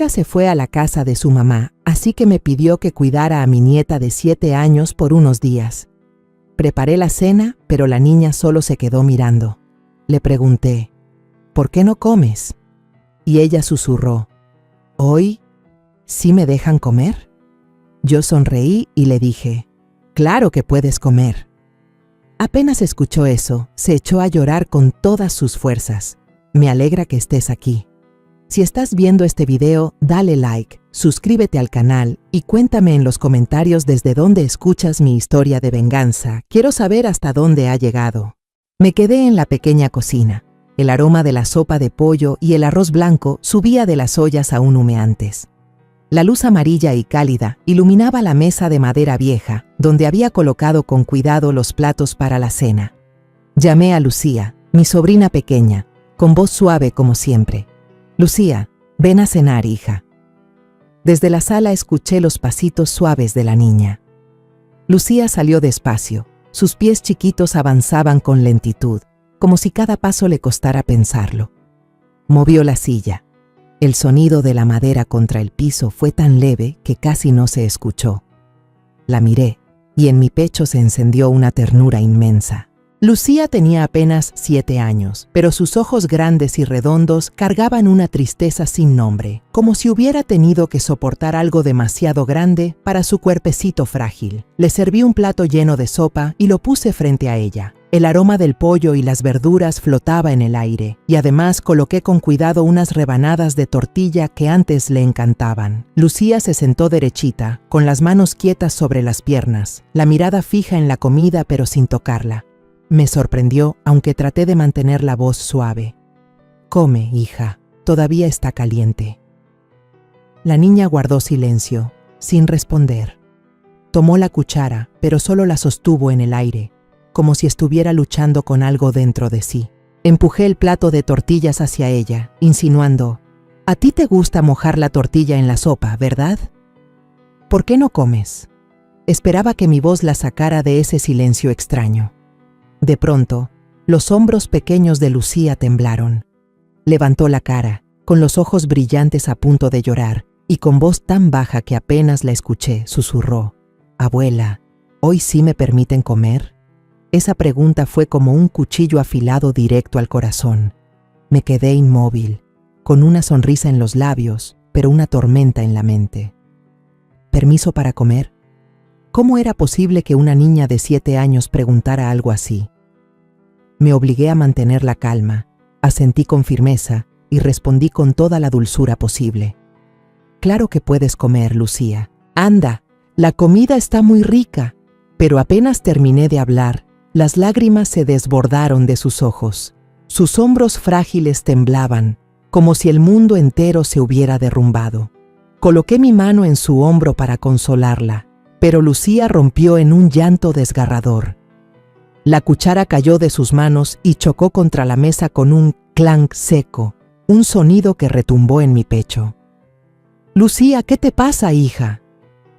suegra se fue a la casa de su mamá, así que me pidió que cuidara a mi nieta de 7 años por unos días. Preparé la cena, pero la niña solo se quedó mirando. Le pregunté, ¿por qué no comes? Y ella susurró, ¿hoy sí me dejan comer? Yo sonreí y le dije, claro que puedes comer. Apenas escuchó eso, se echó a llorar con todas sus fuerzas. Me alegra que estés aquí. Si estás viendo este video, dale like, suscríbete al canal y cuéntame en los comentarios desde dónde escuchas mi historia de venganza. Quiero saber hasta dónde ha llegado. Me quedé en la pequeña cocina. El aroma de la sopa de pollo y el arroz blanco subía de las ollas aún humeantes. La luz amarilla y cálida iluminaba la mesa de madera vieja, donde había colocado con cuidado los platos para la cena. Llamé a Lucía, mi sobrina pequeña, con voz suave como siempre. Lucía, ven a cenar, hija. Desde la sala escuché los pasitos suaves de la niña. Lucía salió despacio. Sus pies chiquitos avanzaban con lentitud, como si cada paso le costara pensarlo. Movió la silla. El sonido de la madera contra el piso fue tan leve que casi no se escuchó. La miré, y en mi pecho se encendió una ternura inmensa. Lucía tenía apenas 7 años, pero sus ojos grandes y redondos cargaban una tristeza sin nombre, como si hubiera tenido que soportar algo demasiado grande para su cuerpecito frágil. Le serví un plato lleno de sopa y lo puse frente a ella. El aroma del pollo y las verduras flotaba en el aire, y además coloqué con cuidado unas rebanadas de tortilla que antes le encantaban. Lucía se sentó derechita, con las manos quietas sobre las piernas, la mirada fija en la comida pero sin tocarla. Me sorprendió, aunque traté de mantener la voz suave. Come, hija, todavía está caliente. La niña guardó silencio, sin responder. Tomó la cuchara, pero solo la sostuvo en el aire, como si estuviera luchando con algo dentro de sí. Empujé el plato de tortillas hacia ella, insinuando, «A ti te gusta mojar la tortilla en la sopa, ¿verdad? ¿Por qué no comes?» Esperaba que mi voz la sacara de ese silencio extraño. De pronto, los hombros pequeños de Lucía temblaron. Levantó la cara, con los ojos brillantes a punto de llorar, y con voz tan baja que apenas la escuché, susurró, «Abuela, ¿hoy sí me permiten comer?» Esa pregunta fue como un cuchillo afilado directo al corazón. Me quedé inmóvil, con una sonrisa en los labios, pero una tormenta en la mente. ¿Permiso para comer? ¿Cómo era posible que una niña de 7 años preguntara algo así? Me obligué a mantener la calma, asentí con firmeza y respondí con toda la dulzura posible. «Claro que puedes comer, Lucía. Anda, la comida está muy rica». Pero apenas terminé de hablar, las lágrimas se desbordaron de sus ojos. Sus hombros frágiles temblaban, como si el mundo entero se hubiera derrumbado. Coloqué mi mano en su hombro para consolarla, pero Lucía rompió en un llanto desgarrador. La cuchara cayó de sus manos y chocó contra la mesa con un clank seco, un sonido que retumbó en mi pecho. «Lucía, ¿qué te pasa, hija?»,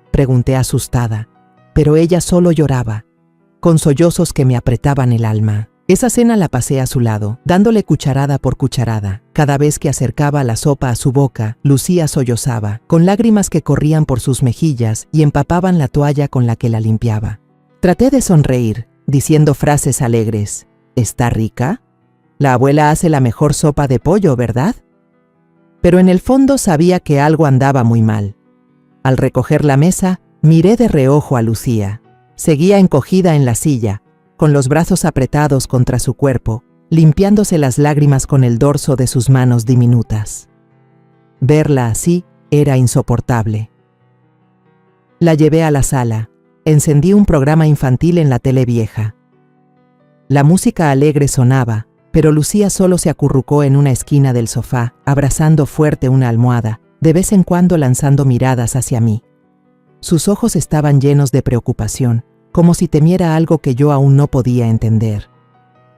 pregunté asustada, pero ella solo lloraba, con sollozos que me apretaban el alma. Esa cena la pasé a su lado, dándole cucharada por cucharada. Cada vez que acercaba la sopa a su boca, Lucía sollozaba, con lágrimas que corrían por sus mejillas y empapaban la toalla con la que la limpiaba. Traté de sonreír, diciendo frases alegres. «¿Está rica? La abuela hace la mejor sopa de pollo, ¿verdad?». Pero en el fondo sabía que algo andaba muy mal. Al recoger la mesa, miré de reojo a Lucía. Seguía encogida en la silla, con los brazos apretados contra su cuerpo, limpiándose las lágrimas con el dorso de sus manos diminutas. Verla así era insoportable. La llevé a la sala, encendí un programa infantil en la tele vieja. La música alegre sonaba, pero Lucía solo se acurrucó en una esquina del sofá, abrazando fuerte una almohada, de vez en cuando lanzando miradas hacia mí. Sus ojos estaban llenos de preocupación, como si temiera algo que yo aún no podía entender.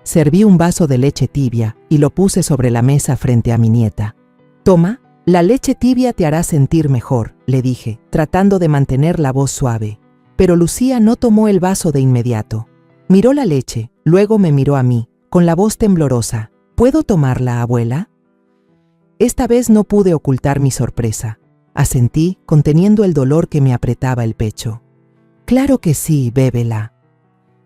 Serví un vaso de leche tibia y lo puse sobre la mesa frente a mi nieta. «Toma, la leche tibia te hará sentir mejor», le dije, tratando de mantener la voz suave. Pero Lucía no tomó el vaso de inmediato. Miró la leche, luego me miró a mí, con la voz temblorosa. «¿Puedo tomarla, abuela?». Esta vez no pude ocultar mi sorpresa. Asentí, conteniendo el dolor que me apretaba el pecho. Claro que sí, bébela.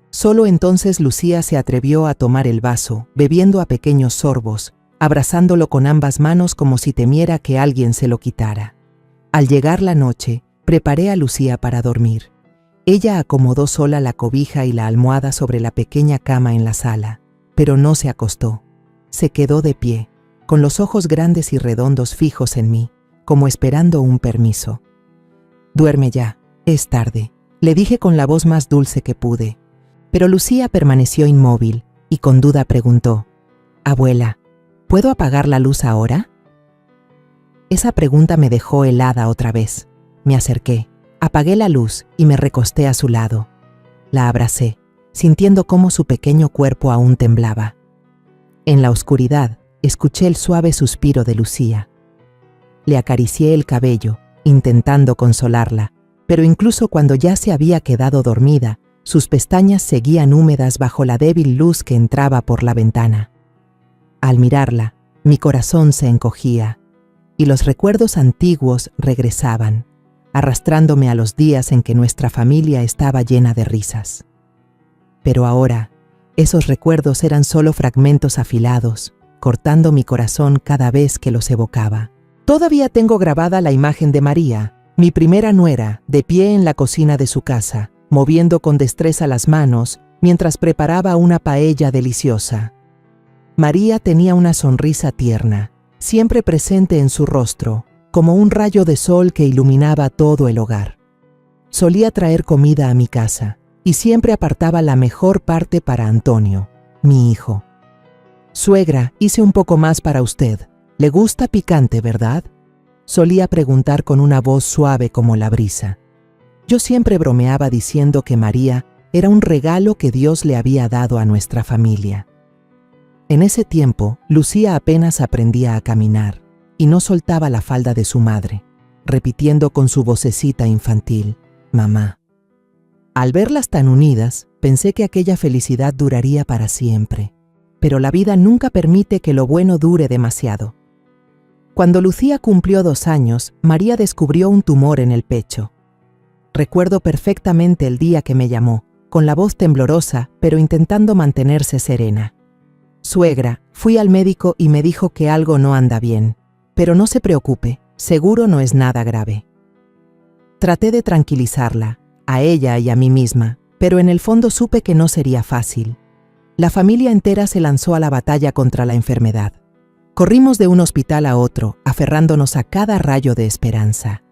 Solo entonces Lucía se atrevió a tomar el vaso, bebiendo a pequeños sorbos, abrazándolo con ambas manos como si temiera que alguien se lo quitara. Al llegar la noche, preparé a Lucía para dormir. Ella acomodó sola la cobija y la almohada sobre la pequeña cama en la sala, pero no se acostó. Se quedó de pie, con los ojos grandes y redondos fijos en mí, como esperando un permiso. «Duerme ya, es tarde», le dije con la voz más dulce que pude. Pero Lucía permaneció inmóvil y con duda preguntó: «Abuela, ¿puedo apagar la luz ahora?». Esa pregunta me dejó helada otra vez. Me acerqué, apagué la luz y me recosté a su lado. La abracé, sintiendo cómo su pequeño cuerpo aún temblaba. En la oscuridad, escuché el suave suspiro de Lucía. Le acaricié el cabello, intentando consolarla, pero incluso cuando ya se había quedado dormida, sus pestañas seguían húmedas bajo la débil luz que entraba por la ventana. Al mirarla, mi corazón se encogía, y los recuerdos antiguos regresaban, arrastrándome a los días en que nuestra familia estaba llena de risas. Pero ahora, esos recuerdos eran solo fragmentos afilados, cortando mi corazón cada vez que los evocaba. Todavía tengo grabada la imagen de María, mi primera nuera, de pie en la cocina de su casa, moviendo con destreza las manos mientras preparaba una paella deliciosa. María tenía una sonrisa tierna, siempre presente en su rostro, como un rayo de sol que iluminaba todo el hogar. Solía traer comida a mi casa, y siempre apartaba la mejor parte para Antonio, mi hijo. «Suegra, hice un poco más para usted. ¿Le gusta picante, verdad?», solía preguntar con una voz suave como la brisa. Yo siempre bromeaba diciendo que María era un regalo que Dios le había dado a nuestra familia. En ese tiempo, Lucía apenas aprendía a caminar y no soltaba la falda de su madre, repitiendo con su vocecita infantil: «Mamá». Al verlas tan unidas, pensé que aquella felicidad duraría para siempre, pero la vida nunca permite que lo bueno dure demasiado. Cuando Lucía cumplió 2 años, María descubrió un tumor en el pecho. Recuerdo perfectamente el día que me llamó, con la voz temblorosa, pero intentando mantenerse serena. «Suegra, fui al médico y me dijo que algo no anda bien, pero no se preocupe, seguro no es nada grave». Traté de tranquilizarla, a ella y a mí misma, pero en el fondo supe que no sería fácil. La familia entera se lanzó a la batalla contra la enfermedad. Corrimos de un hospital a otro, aferrándonos a cada rayo de esperanza.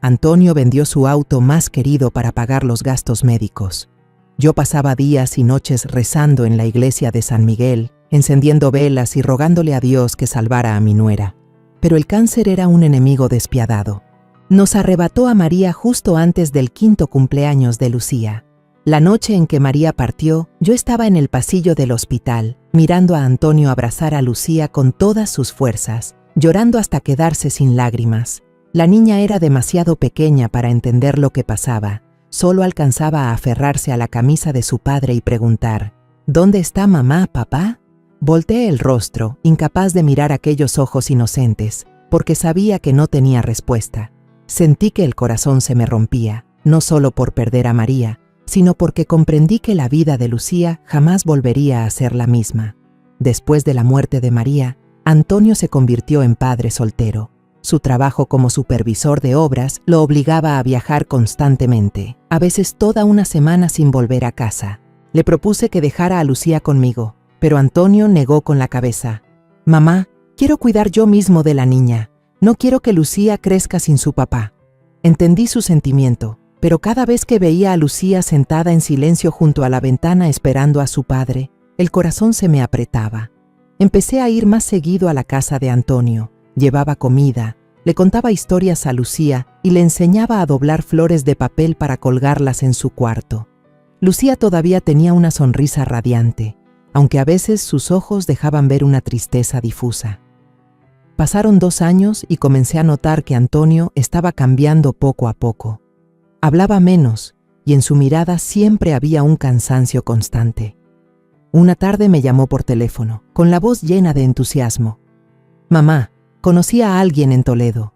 Antonio vendió su auto más querido para pagar los gastos médicos. Yo pasaba días y noches rezando en la iglesia de San Miguel, encendiendo velas y rogándole a Dios que salvara a mi nuera. Pero el cáncer era un enemigo despiadado. Nos arrebató a María justo antes del 5º cumpleaños de Lucía. La noche en que María partió, yo estaba en el pasillo del hospital, mirando a Antonio abrazar a Lucía con todas sus fuerzas, llorando hasta quedarse sin lágrimas. La niña era demasiado pequeña para entender lo que pasaba. Solo alcanzaba a aferrarse a la camisa de su padre y preguntar: «¿Dónde está mamá, papá?». Volteé el rostro, incapaz de mirar aquellos ojos inocentes, porque sabía que no tenía respuesta. Sentí que el corazón se me rompía, no solo por perder a María, sino porque comprendí que la vida de Lucía jamás volvería a ser la misma. Después de la muerte de María, Antonio se convirtió en padre soltero. Su trabajo como supervisor de obras lo obligaba a viajar constantemente, a veces toda una semana sin volver a casa. Le propuse que dejara a Lucía conmigo, pero Antonio negó con la cabeza. «Mamá, quiero cuidar yo mismo de la niña. No quiero que Lucía crezca sin su papá». Entendí su sentimiento, pero cada vez que veía a Lucía sentada en silencio junto a la ventana esperando a su padre, el corazón se me apretaba. Empecé a ir más seguido a la casa de Antonio. Llevaba comida, le contaba historias a Lucía y le enseñaba a doblar flores de papel para colgarlas en su cuarto. Lucía todavía tenía una sonrisa radiante, aunque a veces sus ojos dejaban ver una tristeza difusa. Pasaron 2 años y comencé a notar que Antonio estaba cambiando poco a poco. Hablaba menos y en su mirada siempre había un cansancio constante. Una tarde me llamó por teléfono, con la voz llena de entusiasmo. «Mamá, Conocí a alguien en Toledo.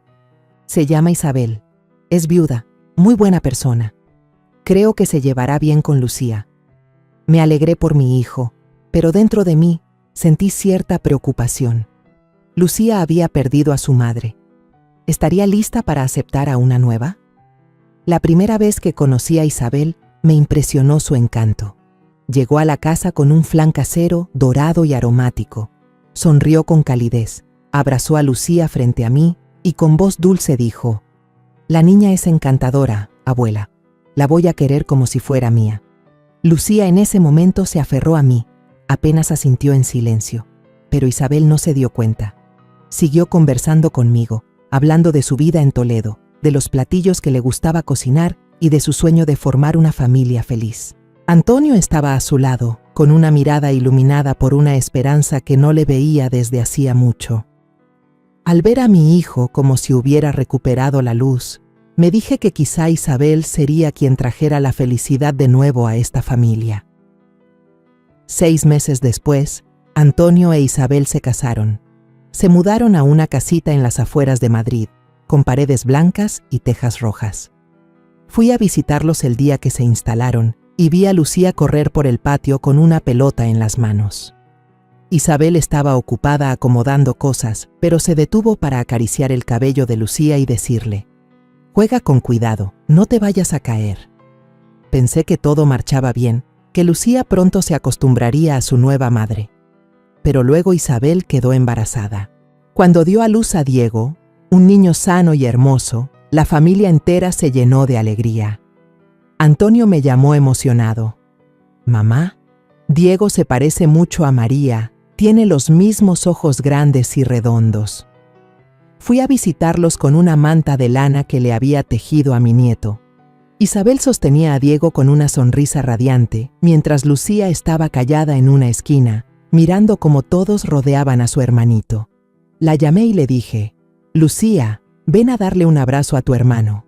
Se llama Isabel. Es viuda, muy buena persona. Creo que se llevará bien con Lucía. Me alegré por mi hijo, pero dentro de mí sentí cierta preocupación. Lucía había perdido a su madre. ¿Estaría lista para aceptar a una nueva? La primera vez que conocí a Isabel, me impresionó su encanto. Llegó a la casa con un flan casero, dorado y aromático. Sonrió con calidez, abrazó a Lucía frente a mí y con voz dulce dijo: «La niña es encantadora, abuela. La voy a querer como si fuera mía». Lucía en ese momento se aferró a mí, apenas asintió en silencio, pero Isabel no se dio cuenta. Siguió conversando conmigo, hablando de su vida en Toledo, de los platillos que le gustaba cocinar y de su sueño de formar una familia feliz. Antonio estaba a su lado, con una mirada iluminada por una esperanza que no le veía desde hacía mucho. Al ver a mi hijo como si hubiera recuperado la luz, me dije que quizá Isabel sería quien trajera la felicidad de nuevo a esta familia. 6 meses después, Antonio e Isabel se casaron. Se mudaron a una casita en las afueras de Madrid, con paredes blancas y tejas rojas. Fui a visitarlos el día que se instalaron y vi a Lucía correr por el patio con una pelota en las manos. Isabel estaba ocupada acomodando cosas, pero se detuvo para acariciar el cabello de Lucía y decirle: «Juega con cuidado, no te vayas a caer». Pensé que todo marchaba bien, que Lucía pronto se acostumbraría a su nueva madre. Pero luego Isabel quedó embarazada. Cuando dio a luz a Diego, un niño sano y hermoso, la familia entera se llenó de alegría. Antonio me llamó emocionado: «Mamá, Diego se parece mucho a María, tiene los mismos ojos grandes y redondos». Fui a visitarlos con una manta de lana que le había tejido a mi nieto. Isabel sostenía a Diego con una sonrisa radiante, mientras Lucía estaba callada en una esquina, mirando cómo todos rodeaban a su hermanito. La llamé y le dije: «Lucía, ven a darle un abrazo a tu hermano».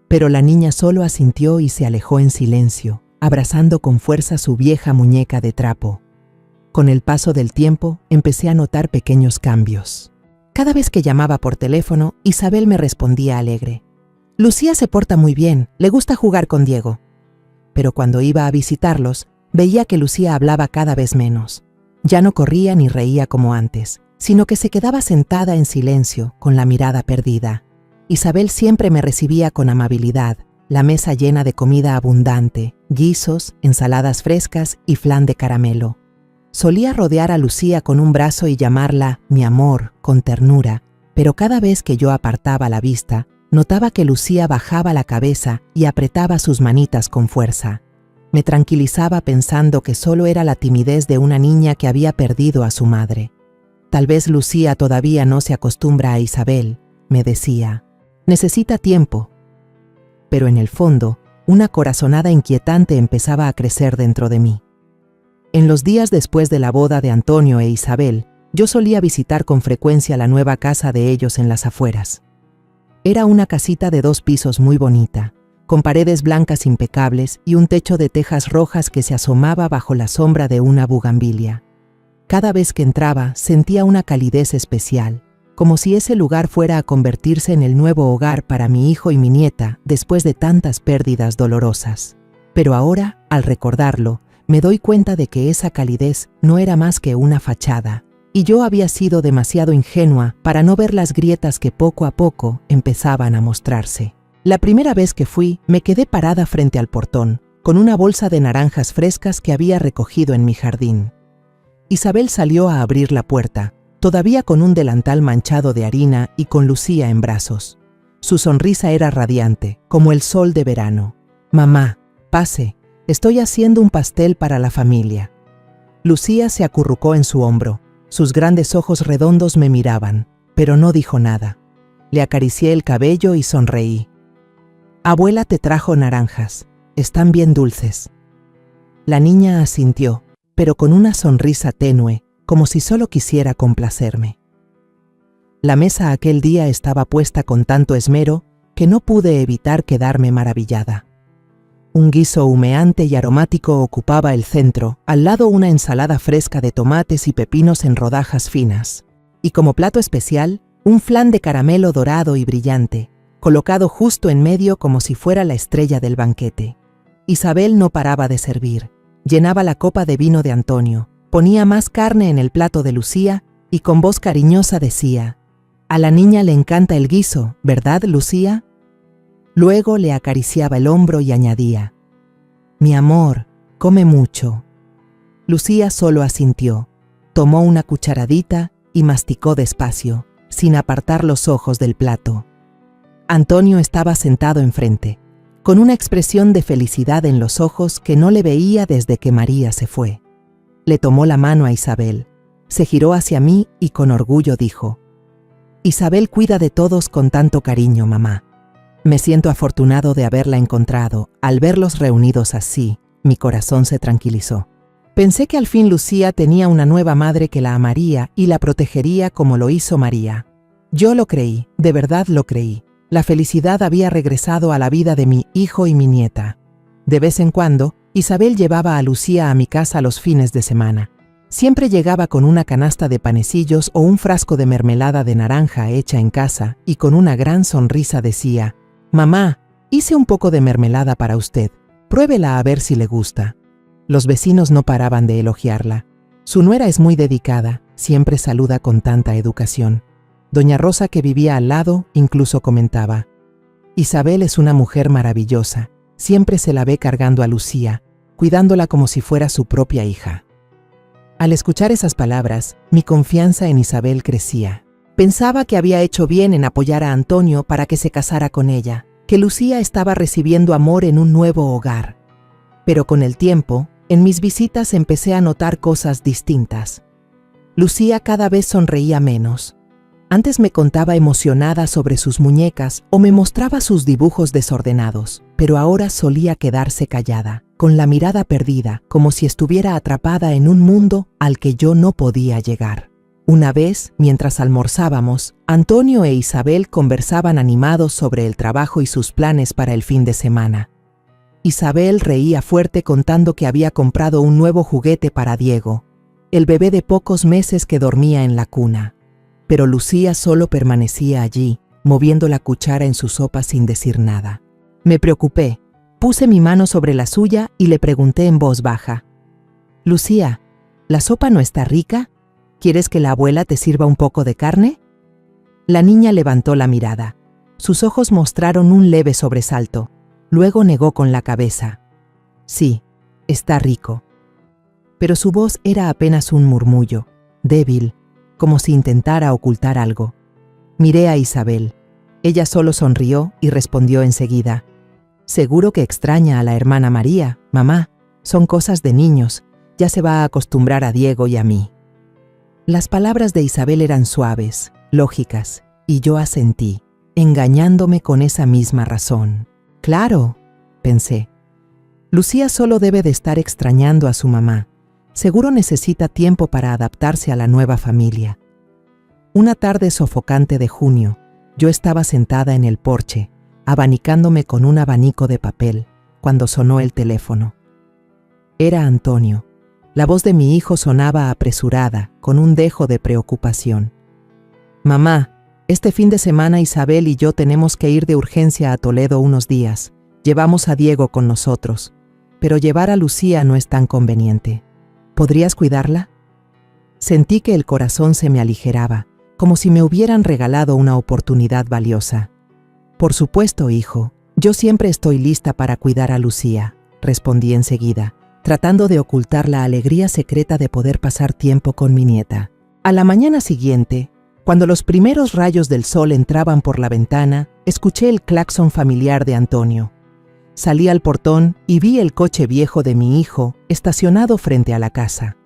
Pero la niña solo asintió y se alejó en silencio, abrazando con fuerza su vieja muñeca de trapo. Con el paso del tiempo, empecé a notar pequeños cambios. Cada vez que llamaba por teléfono, Isabel me respondía alegre: «Lucía se porta muy bien, le gusta jugar con Diego». Pero cuando iba a visitarlos, veía que Lucía hablaba cada vez menos. Ya no corría ni reía como antes, sino que se quedaba sentada en silencio, con la mirada perdida. Isabel siempre me recibía con amabilidad, la mesa llena de comida abundante, guisos, ensaladas frescas y flan de caramelo. Solía rodear a Lucía con un brazo y llamarla mi amor, con ternura, pero cada vez que yo apartaba la vista, notaba que Lucía bajaba la cabeza y apretaba sus manitas con fuerza. Me tranquilizaba pensando que solo era la timidez de una niña que había perdido a su madre. Tal vez Lucía todavía no se acostumbra a Isabel, me decía. Necesita tiempo. Pero en el fondo, una corazonada inquietante empezaba a crecer dentro de mí. En los días después de la boda de Antonio e Isabel, yo solía visitar con frecuencia la nueva casa de ellos en las afueras. Era una casita de 2 pisos muy bonita, con paredes blancas impecables y un techo de tejas rojas que se asomaba bajo la sombra de una bugambilia. Cada vez que entraba sentía una calidez especial, como si ese lugar fuera a convertirse en el nuevo hogar para mi hijo y mi nieta después de tantas pérdidas dolorosas. Pero ahora, al recordarlo, me doy cuenta de que esa calidez no era más que una fachada, y yo había sido demasiado ingenua para no ver las grietas que poco a poco empezaban a mostrarse. La primera vez que fui, me quedé parada frente al portón, con una bolsa de naranjas frescas que había recogido en mi jardín. Isabel salió a abrir la puerta, todavía con un delantal manchado de harina y con Lucía en brazos. Su sonrisa era radiante, como el sol de verano. «Mamá, pase, estoy haciendo un pastel para la familia». Lucía se acurrucó en su hombro. Sus grandes ojos redondos me miraban, pero no dijo nada. Le acaricié el cabello y sonreí. «Abuela te trajo naranjas, están bien dulces». La niña asintió, pero con una sonrisa tenue, como si solo quisiera complacerme. La mesa aquel día estaba puesta con tanto esmero que no pude evitar quedarme maravillada. Un guiso humeante y aromático ocupaba el centro, al lado una ensalada fresca de tomates y pepinos en rodajas finas. Y como plato especial, un flan de caramelo dorado y brillante, colocado justo en medio como si fuera la estrella del banquete. Isabel no paraba de servir, llenaba la copa de vino de Antonio, ponía más carne en el plato de Lucía y con voz cariñosa decía: «A la niña le encanta el guiso, ¿verdad, Lucía?». Luego le acariciaba el hombro y añadía: «Mi amor, come mucho». Lucía solo asintió, tomó una cucharadita y masticó despacio, sin apartar los ojos del plato. Antonio estaba sentado enfrente, con una expresión de felicidad en los ojos que no le veía desde que María se fue. Le tomó la mano a Isabel, se giró hacia mí y con orgullo dijo: «Isabel cuida de todos con tanto cariño, mamá. Me siento afortunado de haberla encontrado. Al verlos reunidos así, mi corazón se tranquilizó. Pensé que al fin Lucía tenía una nueva madre que la amaría y la protegería como lo hizo María. Yo lo creí, de verdad lo creí. La felicidad había regresado a la vida de mi hijo y mi nieta. De vez en cuando, Isabel llevaba a Lucía a mi casa los fines de semana. Siempre llegaba con una canasta de panecillos o un frasco de mermelada de naranja hecha en casa y con una gran sonrisa decía: «Mamá, hice un poco de mermelada para usted. Pruébela a ver si le gusta». Los vecinos no paraban de elogiarla. Su nuera es muy dedicada, siempre saluda con tanta educación. Doña Rosa, que vivía al lado, incluso comentaba: «Isabel es una mujer maravillosa. Siempre se la ve cargando a Lucía, cuidándola como si fuera su propia hija». Al escuchar esas palabras, mi confianza en Isabel crecía. Pensaba que había hecho bien en apoyar a Antonio para que se casara con ella, que Lucía estaba recibiendo amor en un nuevo hogar. Pero con el tiempo, en mis visitas empecé a notar cosas distintas. Lucía cada vez sonreía menos. Antes me contaba emocionada sobre sus muñecas o me mostraba sus dibujos desordenados, pero ahora solía quedarse callada, con la mirada perdida, como si estuviera atrapada en un mundo al que yo no podía llegar. Una vez, mientras almorzábamos, Antonio e Isabel conversaban animados sobre el trabajo y sus planes para el fin de semana. Isabel reía fuerte contando que había comprado un nuevo juguete para Diego, el bebé de pocos meses que dormía en la cuna. Pero Lucía solo permanecía allí, moviendo la cuchara en su sopa sin decir nada. Me preocupé, puse mi mano sobre la suya y le pregunté en voz baja: «Lucía, ¿la sopa no está rica? ¿Quieres que la abuela te sirva un poco de carne?». La niña levantó la mirada. Sus ojos mostraron un leve sobresalto. Luego negó con la cabeza: «Sí, está rico». Pero su voz era apenas un murmullo, débil, como si intentara ocultar algo. Miré a Isabel. Ella solo sonrió y respondió enseguida: «Seguro que extraña a la hermana María, mamá. Son cosas de niños. Ya se va a acostumbrar a Diego y a mí». Las palabras de Isabel eran suaves, lógicas, y yo asentí, engañándome con esa misma razón. «Claro», pensé. «Lucía solo debe de estar extrañando a su mamá. Seguro necesita tiempo para adaptarse a la nueva familia». Una tarde sofocante de junio, yo estaba sentada en el porche, abanicándome con un abanico de papel, cuando sonó el teléfono. Era Antonio. La voz de mi hijo sonaba apresurada, con un dejo de preocupación. «Mamá, este fin de semana Isabel y yo tenemos que ir de urgencia a Toledo unos días. Llevamos a Diego con nosotros, pero llevar a Lucía no es tan conveniente. ¿Podrías cuidarla?». Sentí que el corazón se me aligeraba, como si me hubieran regalado una oportunidad valiosa. «Por supuesto, hijo, yo siempre estoy lista para cuidar a Lucía», respondí enseguida, tratando de ocultar la alegría secreta de poder pasar tiempo con mi nieta. A la mañana siguiente, cuando los primeros rayos del sol entraban por la ventana, escuché el claxon familiar de Antonio. Salí al portón y vi el coche viejo de mi hijo estacionado frente a la casa.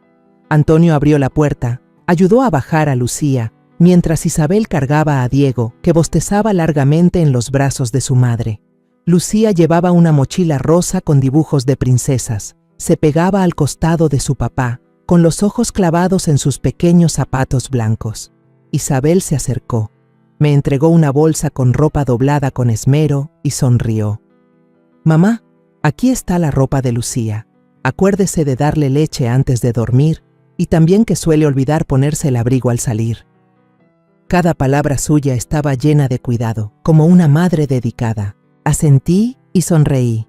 Antonio abrió la puerta, ayudó a bajar a Lucía, mientras Isabel cargaba a Diego, que bostezaba largamente en los brazos de su madre. Lucía llevaba una mochila rosa con dibujos de princesas. Se pegaba al costado de su papá, con los ojos clavados en sus pequeños zapatos blancos. Isabel se acercó, me entregó una bolsa con ropa doblada con esmero y sonrió. «Mamá, aquí está la ropa de Lucía. Acuérdese de darle leche antes de dormir y también que suele olvidar ponerse el abrigo al salir». Cada palabra suya estaba llena de cuidado, como una madre dedicada. Asentí y sonreí.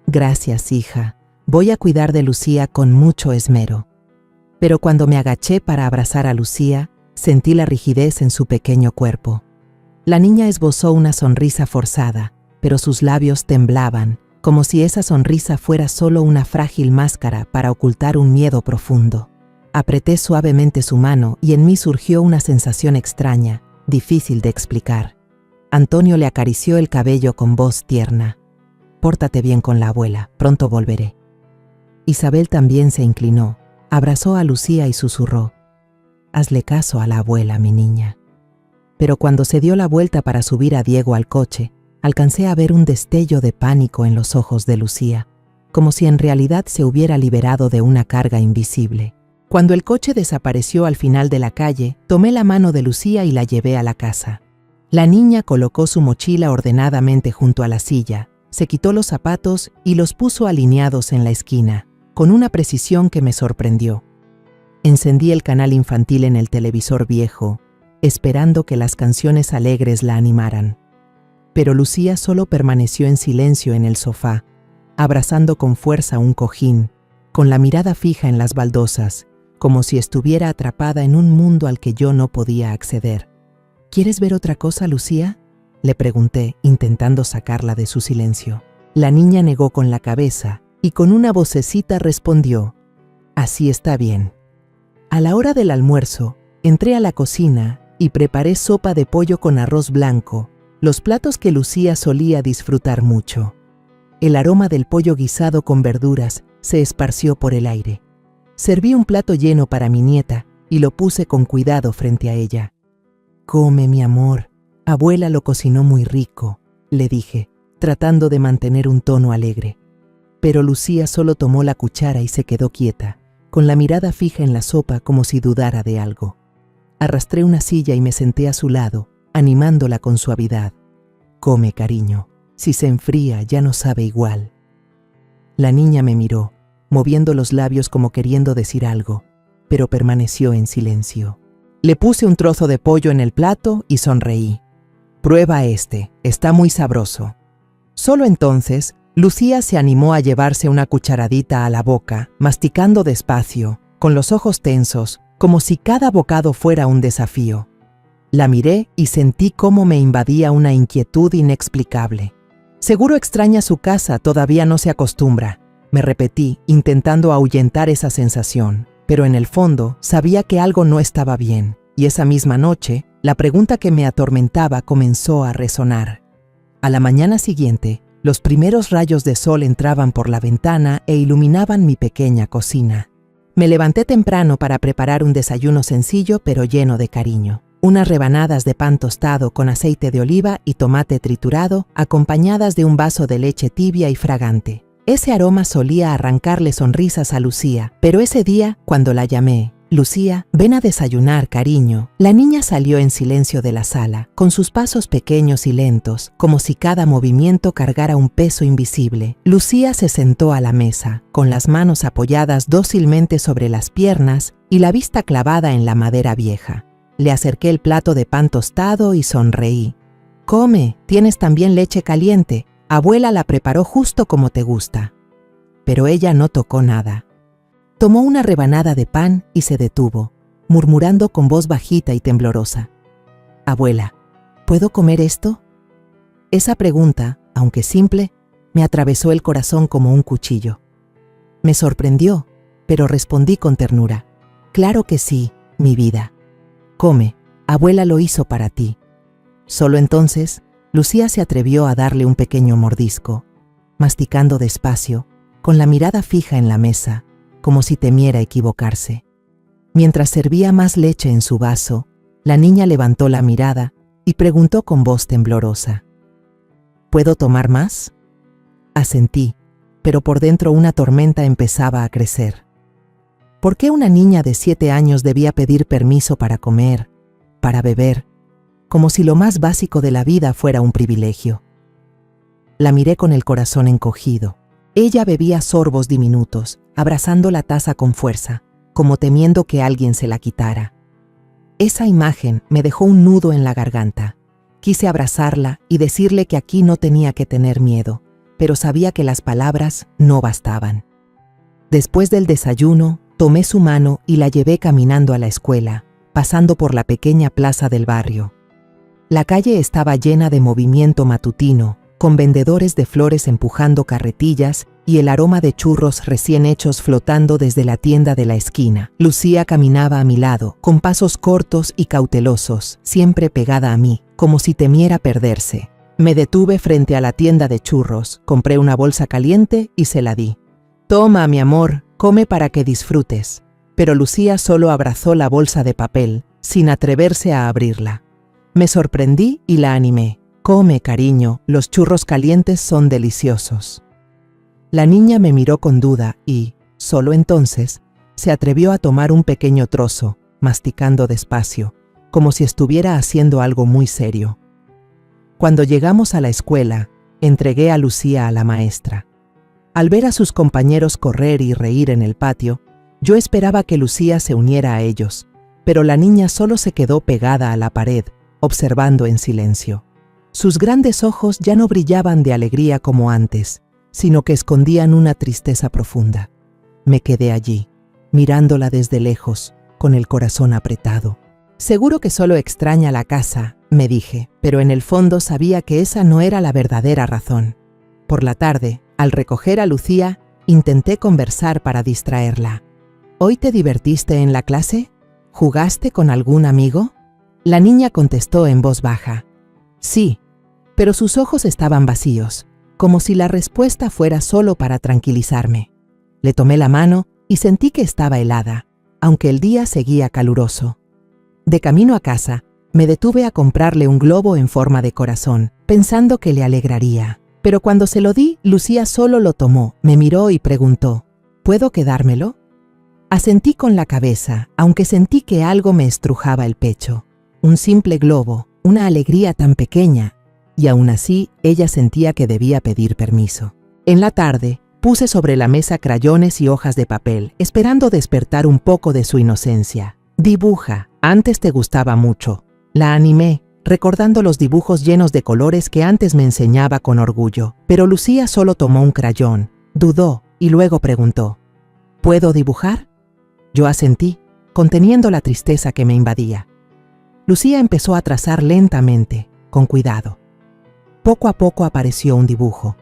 Gracias, hija. Voy a cuidar de Lucía con mucho esmero. Pero cuando me agaché para abrazar a Lucía, sentí la rigidez en su pequeño cuerpo. La niña esbozó una sonrisa forzada, pero sus labios temblaban, como si esa sonrisa fuera solo una frágil máscara para ocultar un miedo profundo. Apreté suavemente su mano y en mí surgió una sensación extraña, difícil de explicar. Antonio le acarició el cabello con voz tierna. Pórtate bien con la abuela, pronto volveré. Isabel también se inclinó, abrazó a Lucía y susurró: hazle caso a la abuela, mi niña. Pero cuando se dio la vuelta para subir a Diego al coche, alcancé a ver un destello de pánico en los ojos de Lucía, como si en realidad se hubiera liberado de una carga invisible. Cuando el coche desapareció al final de la calle, tomé la mano de Lucía y la llevé a la casa. La niña colocó su mochila ordenadamente junto a la silla, se quitó los zapatos y los puso alineados en la esquina, con una precisión que me sorprendió. Encendí el canal infantil en el televisor viejo, esperando que las canciones alegres la animaran. Pero Lucía solo permaneció en silencio en el sofá, abrazando con fuerza un cojín, con la mirada fija en las baldosas, como si estuviera atrapada en un mundo al que yo no podía acceder. ¿Quieres ver otra cosa, Lucía?, le pregunté, intentando sacarla de su silencio. La niña negó con la cabeza y con una vocecita respondió: así está bien. A la hora del almuerzo, entré a la cocina y preparé sopa de pollo con arroz blanco, los platos que Lucía solía disfrutar mucho. El aroma del pollo guisado con verduras se esparció por el aire. Serví un plato lleno para mi nieta y lo puse con cuidado frente a ella. Come, mi amor, abuela lo cocinó muy rico, le dije, tratando de mantener un tono alegre. Pero Lucía solo tomó la cuchara y se quedó quieta, con la mirada fija en la sopa como si dudara de algo. Arrastré una silla y me senté a su lado, animándola con suavidad. Come, cariño, si se enfría ya no sabe igual. La niña me miró, moviendo los labios como queriendo decir algo, pero permaneció en silencio. Le puse un trozo de pollo en el plato y sonreí. Prueba este, está muy sabroso. Solo entonces, Lucía se animó a llevarse una cucharadita a la boca, masticando despacio, con los ojos tensos, como si cada bocado fuera un desafío. La miré y sentí cómo me invadía una inquietud inexplicable. Seguro extraña su casa, todavía no se acostumbra, me repetí, intentando ahuyentar esa sensación, pero en el fondo sabía que algo no estaba bien, y esa misma noche, la pregunta que me atormentaba comenzó a resonar. A la mañana siguiente, los primeros rayos de sol entraban por la ventana e iluminaban mi pequeña cocina. Me levanté temprano para preparar un desayuno sencillo pero lleno de cariño. Unas rebanadas de pan tostado con aceite de oliva y tomate triturado, acompañadas de un vaso de leche tibia y fragante. Ese aroma solía arrancarle sonrisas a Lucía, pero ese día, cuando la llamé, Lucía, ven a desayunar, cariño, la niña salió en silencio de la sala, con sus pasos pequeños y lentos, como si cada movimiento cargara un peso invisible. Lucía se sentó a la mesa, con las manos apoyadas dócilmente sobre las piernas y la vista clavada en la madera vieja. Le acerqué el plato de pan tostado y sonreí. Come, tienes también leche caliente. Abuela la preparó justo como te gusta. Pero ella no tocó nada. Tomó una rebanada de pan y se detuvo, murmurando con voz bajita y temblorosa. Abuela, ¿puedo comer esto? Esa pregunta, aunque simple, me atravesó el corazón como un cuchillo. Me sorprendió, pero respondí con ternura. Claro que sí, mi vida. Come, abuela lo hizo para ti. Solo entonces, Lucía se atrevió a darle un pequeño mordisco, masticando despacio, con la mirada fija en la mesa, como si temiera equivocarse. Mientras servía más leche en su vaso, la niña levantó la mirada y preguntó con voz temblorosa: ¿Puedo tomar más? Asentí, pero por dentro una tormenta empezaba a crecer. ¿Por qué una niña de 7 años debía pedir permiso para comer, para beber, como si lo más básico de la vida fuera un privilegio? La miré con el corazón encogido. Ella bebía sorbos diminutos, abrazando la taza con fuerza, como temiendo que alguien se la quitara. Esa imagen me dejó un nudo en la garganta. Quise abrazarla y decirle que aquí no tenía que tener miedo, pero sabía que las palabras no bastaban. Después del desayuno, tomé su mano y la llevé caminando a la escuela, pasando por la pequeña plaza del barrio. La calle estaba llena de movimiento matutino, con vendedores de flores empujando carretillas y el aroma de churros recién hechos flotando desde la tienda de la esquina. Lucía caminaba a mi lado, con pasos cortos y cautelosos, siempre pegada a mí, como si temiera perderse. Me detuve frente a la tienda de churros, compré una bolsa caliente y se la di. «Toma, mi amor, come para que disfrutes». Pero Lucía solo abrazó la bolsa de papel, sin atreverse a abrirla. Me sorprendí y la animé. «Come, cariño, los churros calientes son deliciosos». La niña me miró con duda y, solo entonces, se atrevió a tomar un pequeño trozo, masticando despacio, como si estuviera haciendo algo muy serio. Cuando llegamos a la escuela, entregué a Lucía a la maestra. Al ver a sus compañeros correr y reír en el patio, yo esperaba que Lucía se uniera a ellos, pero la niña solo se quedó pegada a la pared, observando en silencio. Sus grandes ojos ya no brillaban de alegría como antes, sino que escondían una tristeza profunda. Me quedé allí, mirándola desde lejos, con el corazón apretado. «Seguro que solo extraña la casa», me dije, pero en el fondo sabía que esa no era la verdadera razón. Por la tarde, al recoger a Lucía, intenté conversar para distraerla. «¿Hoy te divertiste en la clase? ¿Jugaste con algún amigo?» La niña contestó en voz baja. «Sí», pero sus ojos estaban vacíos, como si la respuesta fuera solo para tranquilizarme. Le tomé la mano y sentí que estaba helada, aunque el día seguía caluroso. De camino a casa, me detuve a comprarle un globo en forma de corazón, pensando que le alegraría. Pero cuando se lo di, Lucía solo lo tomó, me miró y preguntó, «¿Puedo quedármelo?» Asentí con la cabeza, aunque sentí que algo me estrujaba el pecho. Un simple globo, una alegría tan pequeña, y aún así ella sentía que debía pedir permiso. En la tarde, puse sobre la mesa crayones y hojas de papel, esperando despertar un poco de su inocencia. «Dibuja, antes te gustaba mucho». La animé, recordando los dibujos llenos de colores que antes me enseñaba con orgullo. Pero Lucía solo tomó un crayón, dudó y luego preguntó, «¿Puedo dibujar?» Yo asentí, conteniendo la tristeza que me invadía. Lucía empezó a trazar lentamente, con cuidado. Poco a poco apareció un dibujo.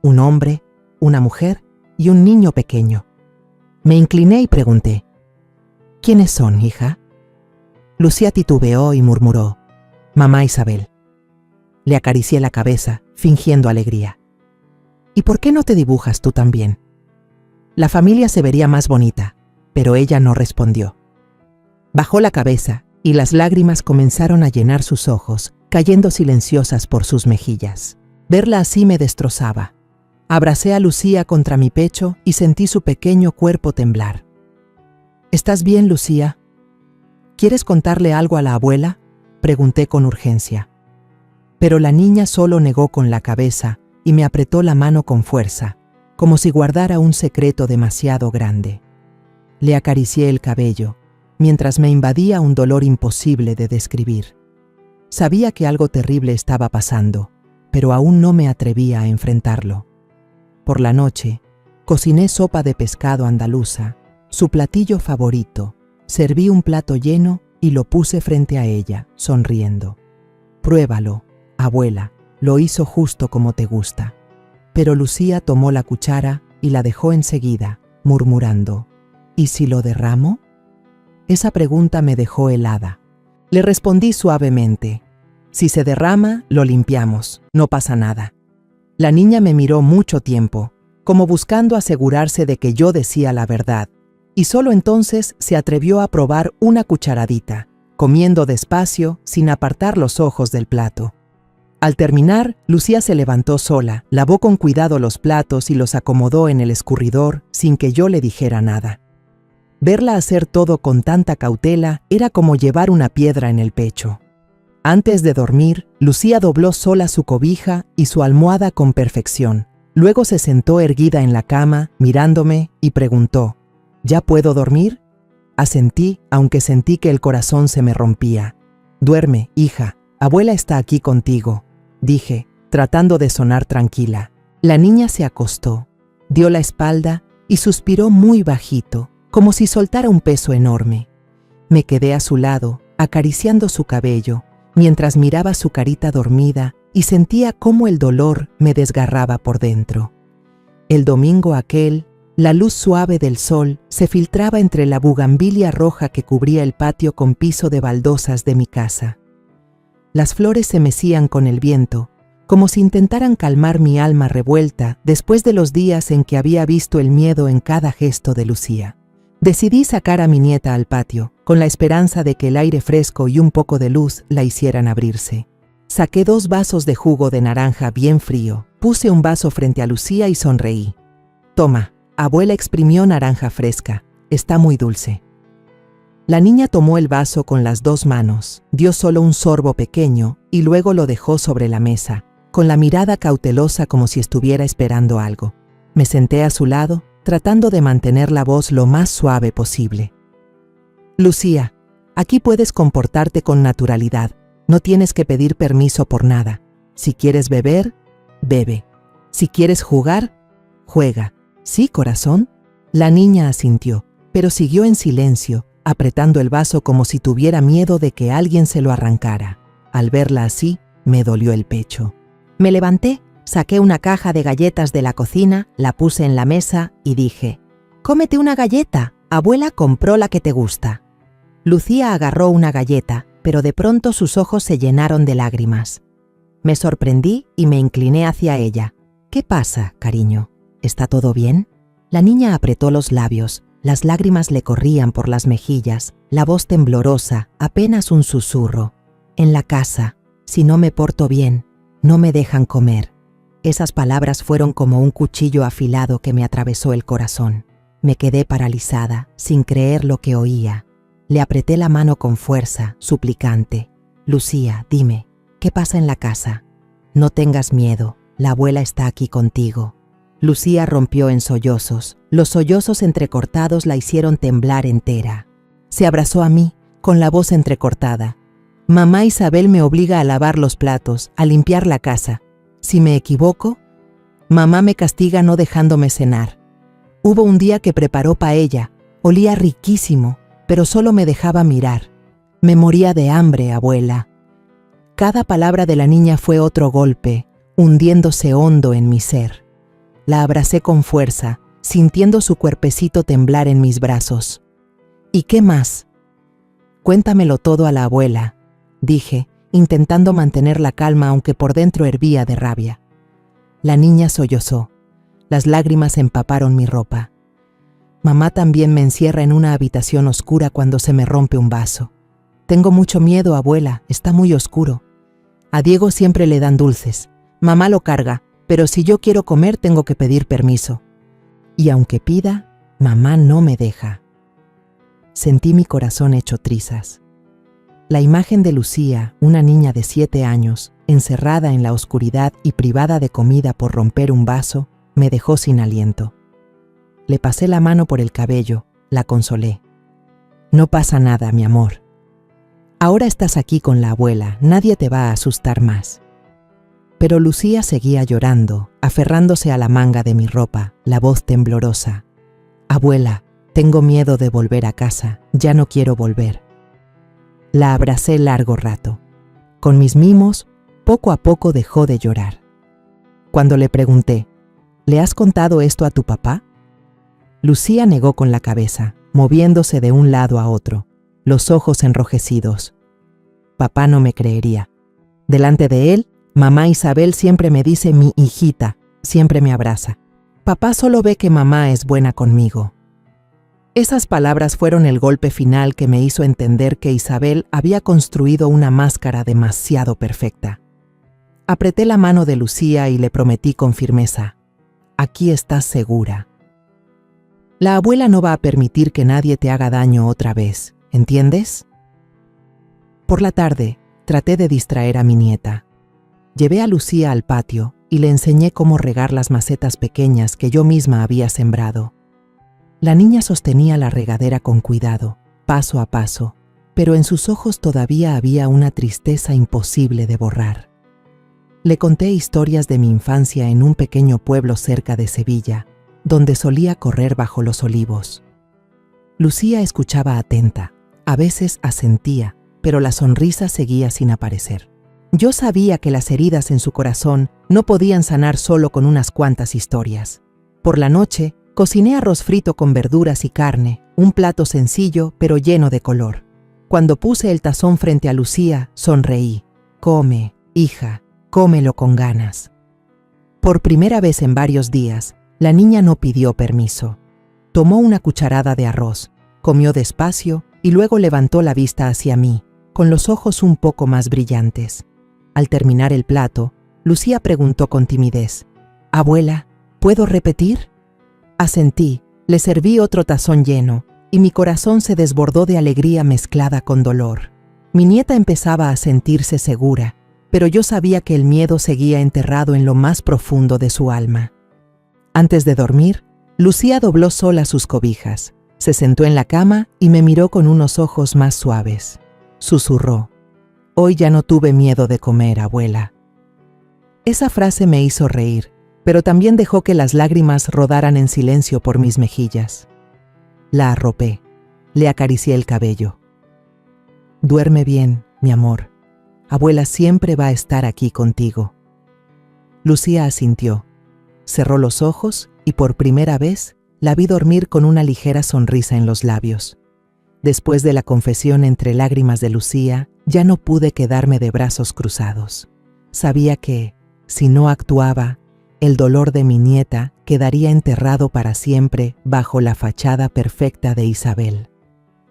Un hombre, una mujer y un niño pequeño. Me incliné y pregunté, «¿Quiénes son, hija?» Lucía titubeó y murmuró, «Mamá Isabel». Le acaricié la cabeza, fingiendo alegría. «¿Y por qué no te dibujas tú también?» La familia se vería más bonita, pero ella no respondió. Bajó la cabeza y las lágrimas comenzaron a llenar sus ojos, cayendo silenciosas por sus mejillas. Verla así me destrozaba. Abracé a Lucía contra mi pecho y sentí su pequeño cuerpo temblar. «¿Estás bien, Lucía? ¿Quieres contarle algo a la abuela?», pregunté con urgencia. Pero la niña solo negó con la cabeza y me apretó la mano con fuerza, como si guardara un secreto demasiado grande. Le acaricié el cabello, mientras me invadía un dolor imposible de describir. Sabía que algo terrible estaba pasando, pero aún no me atrevía a enfrentarlo. Por la noche, cociné sopa de pescado andaluza, su platillo favorito. Serví un plato lleno y lo puse frente a ella, sonriendo. «Pruébalo, abuela, lo hizo justo como te gusta». Pero Lucía tomó la cuchara y la dejó enseguida, murmurando, «¿Y si lo derramo?». Esa pregunta me dejó helada. Le respondí suavemente, «Si se derrama, lo limpiamos, no pasa nada». La niña me miró mucho tiempo, como buscando asegurarse de que yo decía la verdad, y solo entonces se atrevió a probar una cucharadita, comiendo despacio, sin apartar los ojos del plato. Al terminar, Lucía se levantó sola, lavó con cuidado los platos y los acomodó en el escurridor sin que yo le dijera nada. Verla hacer todo con tanta cautela era como llevar una piedra en el pecho. Antes de dormir, Lucía dobló sola su cobija y su almohada con perfección. Luego se sentó erguida en la cama, mirándome, y preguntó, «¿Ya puedo dormir?». Asentí, aunque sentí que el corazón se me rompía. Duerme, hija, abuela está aquí contigo, dije, tratando de sonar tranquila. La niña se acostó, dio la espalda y suspiró muy bajito, como si soltara un peso enorme. Me quedé a su lado, acariciando su cabello, mientras miraba su carita dormida y sentía cómo el dolor me desgarraba por dentro. El domingo aquel, la luz suave del sol se filtraba entre la bugambilia roja que cubría el patio con piso de baldosas de mi casa. Las flores se mecían con el viento, como si intentaran calmar mi alma revuelta después de los días en que había visto el miedo en cada gesto de Lucía. Decidí sacar a mi nieta al patio, con la esperanza de que el aire fresco y un poco de luz la hicieran abrirse. Saqué 2 vasos de jugo de naranja bien frío, puse un vaso frente a Lucía y sonreí. Toma, abuela exprimió naranja fresca, está muy dulce. La niña tomó el vaso con las 2 manos, dio solo un sorbo pequeño y luego lo dejó sobre la mesa, con la mirada cautelosa como si estuviera esperando algo. Me senté a su lado, tratando de mantener la voz lo más suave posible. Lucía, aquí puedes comportarte con naturalidad, no tienes que pedir permiso por nada. Si quieres beber, bebe. Si quieres jugar, juega. ¿Sí, corazón? La niña asintió, pero siguió en silencio, apretando el vaso como si tuviera miedo de que alguien se lo arrancara. Al verla así, me dolió el pecho. Me levanté, saqué una caja de galletas de la cocina, la puse en la mesa y dije, «Cómete una galleta, abuela compró la que te gusta». Lucía agarró una galleta, pero de pronto sus ojos se llenaron de lágrimas. Me sorprendí y me incliné hacia ella. «¿Qué pasa, cariño? ¿Está todo bien?» La niña apretó los labios, las lágrimas le corrían por las mejillas, la voz temblorosa, apenas un susurro. «En la casa, si no me porto bien, no me dejan comer». Esas palabras fueron como un cuchillo afilado que me atravesó el corazón. Me quedé paralizada, sin creer lo que oía. Le apreté la mano con fuerza, suplicante. «Lucía, dime, ¿qué pasa en la casa? No tengas miedo, la abuela está aquí contigo». Lucía rompió en sollozos. Los sollozos entrecortados la hicieron temblar entera. Se abrazó a mí, con la voz entrecortada. «Mamá Isabel me obliga a lavar los platos, a limpiar la casa. Si me equivoco, mamá me castiga no dejándome cenar. Hubo un día que preparó paella, olía riquísimo, pero solo me dejaba mirar. Me moría de hambre, abuela». Cada palabra de la niña fue otro golpe, hundiéndose hondo en mi ser. La abracé con fuerza, sintiendo su cuerpecito temblar en mis brazos. «¿Y qué más?» «Cuéntamelo todo a la abuela», dije, intentando mantener la calma aunque por dentro hervía de rabia. La niña sollozó. Las lágrimas empaparon mi ropa. «Mamá también me encierra en una habitación oscura cuando se me rompe un vaso. Tengo mucho miedo, abuela, está muy oscuro. A Diego siempre le dan dulces. Mamá lo carga, pero si yo quiero comer tengo que pedir permiso. Y aunque pida, mamá no me deja». Sentí mi corazón hecho trizas. La imagen de Lucía, una niña de 7 años, encerrada en la oscuridad y privada de comida por romper un vaso, me dejó sin aliento. Le pasé la mano por el cabello, la consolé. «No pasa nada, mi amor. Ahora estás aquí con la abuela, nadie te va a asustar más». Pero Lucía seguía llorando, aferrándose a la manga de mi ropa, la voz temblorosa. «Abuela, tengo miedo de volver a casa, ya no quiero volver». La abracé largo rato. Con mis mimos, poco a poco dejó de llorar. Cuando le pregunté, «¿Le has contado esto a tu papá?», Lucía negó con la cabeza, moviéndose de un lado a otro, los ojos enrojecidos. Papá no me creería. Delante de él, mamá Isabel siempre me dice mi hijita, siempre me abraza. Papá solo ve que mamá es buena conmigo. Esas palabras fueron el golpe final que me hizo entender que Isabel había construido una máscara demasiado perfecta. Apreté la mano de Lucía y le prometí con firmeza, «Aquí estás segura. La abuela no va a permitir que nadie te haga daño otra vez, ¿entiendes?». Por la tarde, traté de distraer a mi nieta. Llevé a Lucía al patio y le enseñé cómo regar las macetas pequeñas que yo misma había sembrado. La niña sostenía la regadera con cuidado, paso a paso, pero en sus ojos todavía había una tristeza imposible de borrar. Le conté historias de mi infancia en un pequeño pueblo cerca de Sevilla, donde solía correr bajo los olivos. Lucía escuchaba atenta, a veces asentía, pero la sonrisa seguía sin aparecer. Yo sabía que las heridas en su corazón no podían sanar solo con unas cuantas historias. Por la noche, cociné arroz frito con verduras y carne, un plato sencillo pero lleno de color. Cuando puse el tazón frente a Lucía, sonreí. «Come, hija, cómelo con ganas». Por primera vez en varios días, la niña no pidió permiso. Tomó una cucharada de arroz, comió despacio y luego levantó la vista hacia mí, con los ojos un poco más brillantes. Al terminar el plato, Lucía preguntó con timidez: «Abuela, ¿puedo repetir?». Asentí, le serví otro tazón lleno, y mi corazón se desbordó de alegría mezclada con dolor. Mi nieta empezaba a sentirse segura, pero yo sabía que el miedo seguía enterrado en lo más profundo de su alma. Antes de dormir, Lucía dobló sola sus cobijas, se sentó en la cama y me miró con unos ojos más suaves. Susurró: «Hoy ya no tuve miedo de comer, abuela». Esa frase me hizo reír, pero también dejó que las lágrimas rodaran en silencio por mis mejillas. La arropé, le acaricié el cabello. «Duerme bien, mi amor. Abuela siempre va a estar aquí contigo». Lucía asintió, cerró los ojos y por primera vez la vi dormir con una ligera sonrisa en los labios. Después de la confesión entre lágrimas de Lucía, ya no pude quedarme de brazos cruzados. Sabía que, si no actuaba, el dolor de mi nieta quedaría enterrado para siempre bajo la fachada perfecta de Isabel.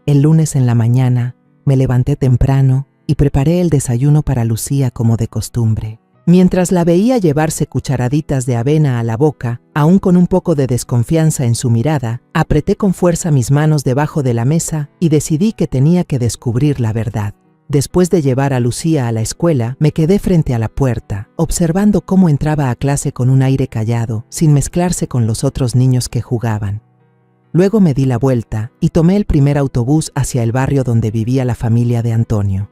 El lunes en la mañana me levanté temprano y preparé el desayuno para Lucía como de costumbre. Mientras la veía llevarse cucharaditas de avena a la boca, aún con un poco de desconfianza en su mirada, apreté con fuerza mis manos debajo de la mesa y decidí que tenía que descubrir la verdad. Después de llevar a Lucía a la escuela, me quedé frente a la puerta, observando cómo entraba a clase con un aire callado, sin mezclarse con los otros niños que jugaban. Luego me di la vuelta y tomé el primer autobús hacia el barrio donde vivía la familia de Antonio.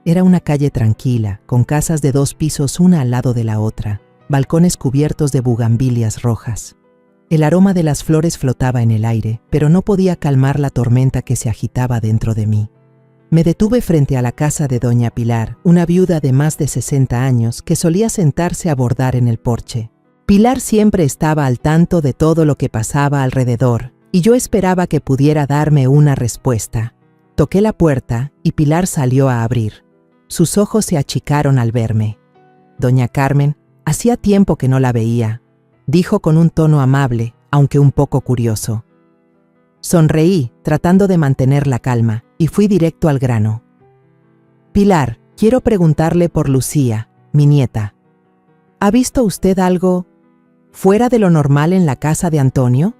Era una calle tranquila, con casas de 2 pisos una al lado de la otra, balcones cubiertos de bugambilias rojas. El aroma de las flores flotaba en el aire, pero no podía calmar la tormenta que se agitaba dentro de mí. Me detuve frente a la casa de doña Pilar, una viuda de más de 60 años que solía sentarse a bordar en el porche. Pilar siempre estaba al tanto de todo lo que pasaba alrededor, y yo esperaba que pudiera darme una respuesta. Toqué la puerta y Pilar salió a abrir. Sus ojos se achicaron al verme. «Doña Carmen, hacía tiempo que no la veía», dijo con un tono amable, aunque un poco curioso. Sonreí, tratando de mantener la calma, y fui directo al grano. «Pilar, quiero preguntarle por Lucía, mi nieta. ¿Ha visto usted algo fuera de lo normal en la casa de Antonio?».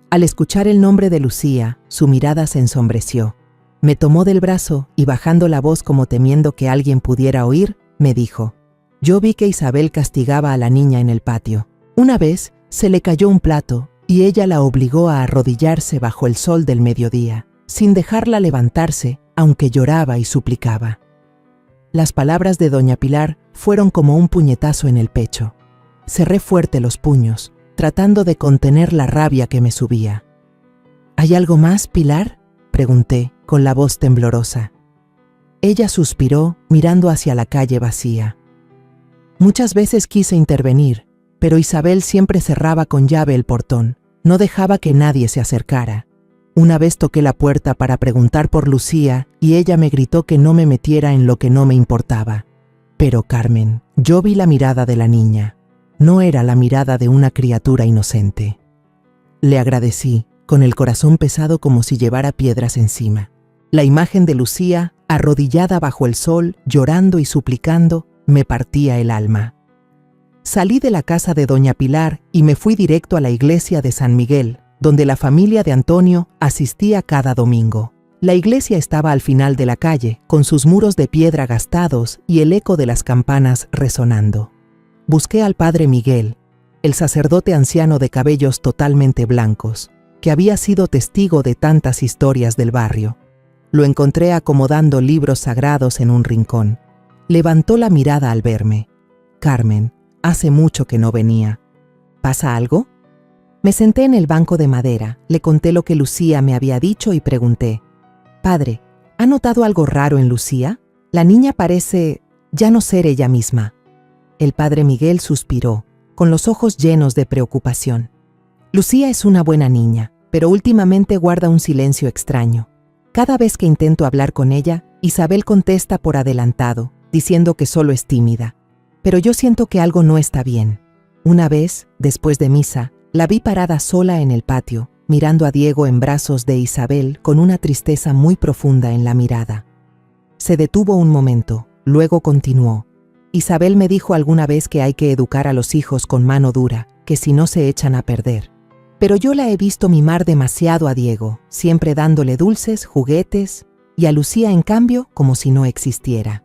Al escuchar el nombre de Lucía, su mirada se ensombreció. Me tomó del brazo y bajando la voz como temiendo que alguien pudiera oír, me dijo: «Yo vi que Isabel castigaba a la niña en el patio. Una vez se le cayó un plato y ella la obligó a arrodillarse bajo el sol del mediodía, sin dejarla levantarse, aunque lloraba y suplicaba». Las palabras de doña Pilar fueron como un puñetazo en el pecho. Cerré fuerte los puños, tratando de contener la rabia que me subía. «¿Hay algo más, Pilar?», pregunté, con la voz temblorosa. Ella suspiró, mirando hacia la calle vacía. «Muchas veces quise intervenir, pero Isabel siempre cerraba con llave el portón. No dejaba que nadie se acercara. Una vez toqué la puerta para preguntar por Lucía y ella me gritó que no me metiera en lo que no me importaba. Pero, Carmen, yo vi la mirada de la niña. No era la mirada de una criatura inocente». Le agradecí, con el corazón pesado como si llevara piedras encima. La imagen de Lucía, arrodillada bajo el sol, llorando y suplicando, me partía el alma. Salí de la casa de doña Pilar y me fui directo a la iglesia de San Miguel, donde la familia de Antonio asistía cada domingo. La iglesia estaba al final de la calle, con sus muros de piedra gastados y el eco de las campanas resonando. Busqué al padre Miguel, el sacerdote anciano de cabellos totalmente blancos. que había sido testigo de tantas historias del barrio. Lo encontré acomodando libros sagrados en un rincón. Levantó la mirada al verme. «Carmen, hace mucho que no venía. ¿Pasa algo?» Me senté en el banco de madera, le conté lo que Lucía me había dicho y pregunté: «Padre, ¿ha notado algo raro en Lucía? La niña parece ya no ser ella misma». El padre Miguel suspiró, con los ojos llenos de preocupación. «Lucía es una buena niña, pero últimamente guarda un silencio extraño. Cada vez que intento hablar con ella, Isabel contesta por adelantado, diciendo que solo es tímida. Pero yo siento que algo no está bien. Una vez, después de misa, la vi parada sola en el patio, mirando a Diego en brazos de Isabel con una tristeza muy profunda en la mirada. Se detuvo un momento, luego continuó. Isabel me dijo alguna vez que hay que educar a los hijos con mano dura, que si no se echan a perder. Pero yo la he visto mimar demasiado a Diego, siempre dándole dulces, juguetes, y a Lucía, en cambio, como si no existiera».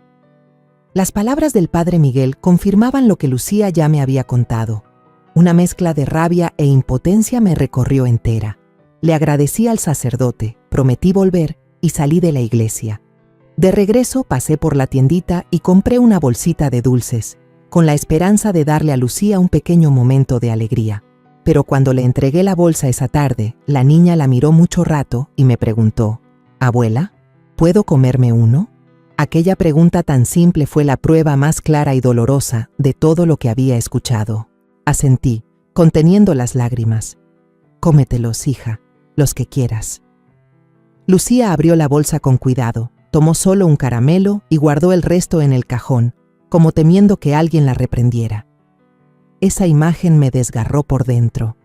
Las palabras del padre Miguel confirmaban lo que Lucía ya me había contado. Una mezcla de rabia e impotencia me recorrió entera. Le agradecí al sacerdote, prometí volver y salí de la iglesia. De regreso pasé por la tiendita y compré una bolsita de dulces, con la esperanza de darle a Lucía un pequeño momento de alegría. Pero cuando le entregué la bolsa esa tarde, la niña la miró mucho rato y me preguntó: «Abuela, ¿puedo comerme uno?». Aquella pregunta tan simple fue la prueba más clara y dolorosa de todo lo que había escuchado. Asentí, conteniendo las lágrimas. «Cómetelos, hija, los que quieras». Lucía abrió la bolsa con cuidado, tomó solo un caramelo y guardó el resto en el cajón, como temiendo que alguien la reprendiera. Esa imagen me desgarró por dentro.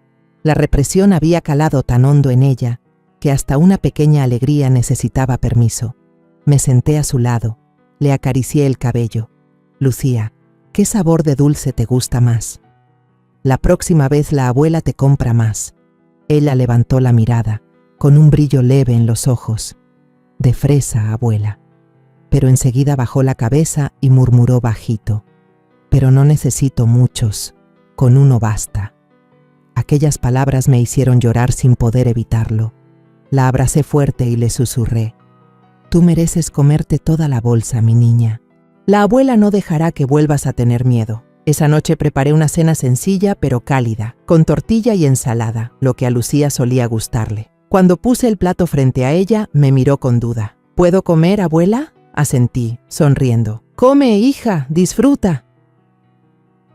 La represión había calado tan hondo en ella que hasta una pequeña alegría necesitaba permiso. Me senté a su lado, le acaricié el cabello. «Lucía, ¿qué sabor de dulce te gusta más? La próxima vez la abuela te compra más». Ella levantó la mirada, con un brillo leve en los ojos. «De fresa, abuela». Pero enseguida bajó la cabeza y murmuró bajito: «Pero no necesito muchos, con uno basta». Aquellas palabras me hicieron llorar sin poder evitarlo. La abracé fuerte y le susurré: «Tú mereces comerte toda la bolsa, mi niña. La abuela no dejará que vuelvas a tener miedo». Esa noche preparé una cena sencilla pero cálida, con tortilla y ensalada, lo que a Lucía solía gustarle. Cuando puse el plato frente a ella, me miró con duda. «¿Puedo comer, abuela?». Asentí, sonriendo. «Come, hija, disfruta».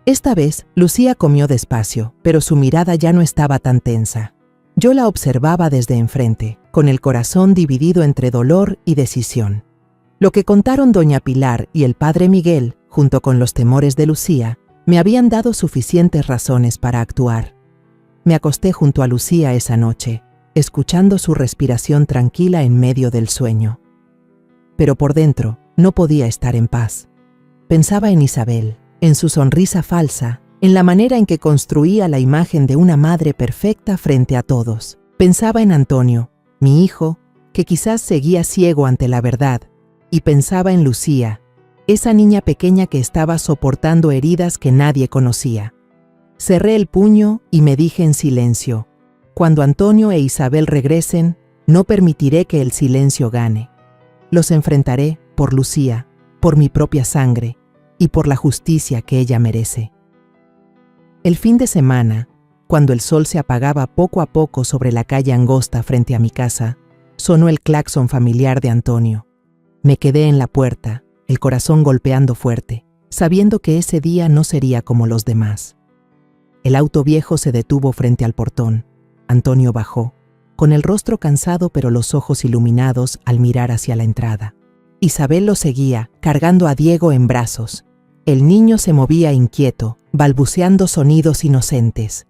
Esta vez, Lucía comió despacio, pero su mirada ya no estaba tan tensa. Yo la observaba desde enfrente, con el corazón dividido entre dolor y decisión. Lo que contaron doña Pilar y el padre Miguel, junto con los temores de Lucía, me habían dado suficientes razones para actuar. Me acosté junto a Lucía esa noche, escuchando su respiración tranquila en medio del sueño. Pero por dentro no podía estar en paz. Pensaba en Isabel, en su sonrisa falsa, en la manera en que construía la imagen de una madre perfecta frente a todos. Pensaba en Antonio, mi hijo, que quizás seguía ciego ante la verdad, y pensaba en Lucía, esa niña pequeña que estaba soportando heridas que nadie conocía. Cerré el puño y me dije en silencio: «Cuando Antonio e Isabel regresen, no permitiré que el silencio gane. Los enfrentaré por Lucía, por mi propia sangre y por la justicia que ella merece». El fin de semana, cuando el sol se apagaba poco a poco sobre la calle angosta frente a mi casa, sonó el claxon familiar de Antonio. Me quedé en la puerta, el corazón golpeando fuerte, sabiendo que ese día no sería como los demás. El auto viejo se detuvo frente al portón. Antonio bajó, con el rostro cansado pero los ojos iluminados al mirar hacia la entrada. Isabel lo seguía, cargando a Diego en brazos. El niño se movía inquieto, balbuceando sonidos inocentes.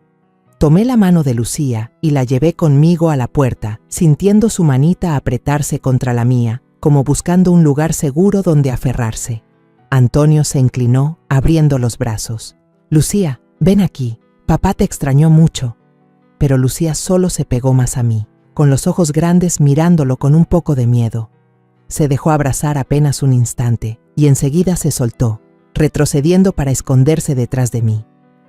Tomé la mano de Lucía y la llevé conmigo a la puerta, sintiendo su manita apretarse contra la mía, como buscando un lugar seguro donde aferrarse. Antonio se inclinó, abriendo los brazos. «Lucía, ven aquí, papá te extrañó mucho». Pero Lucía solo se pegó más a mí, con los ojos grandes mirándolo con un poco de miedo. Se dejó abrazar apenas un instante y enseguida se soltó, retrocediendo para esconderse detrás de mí.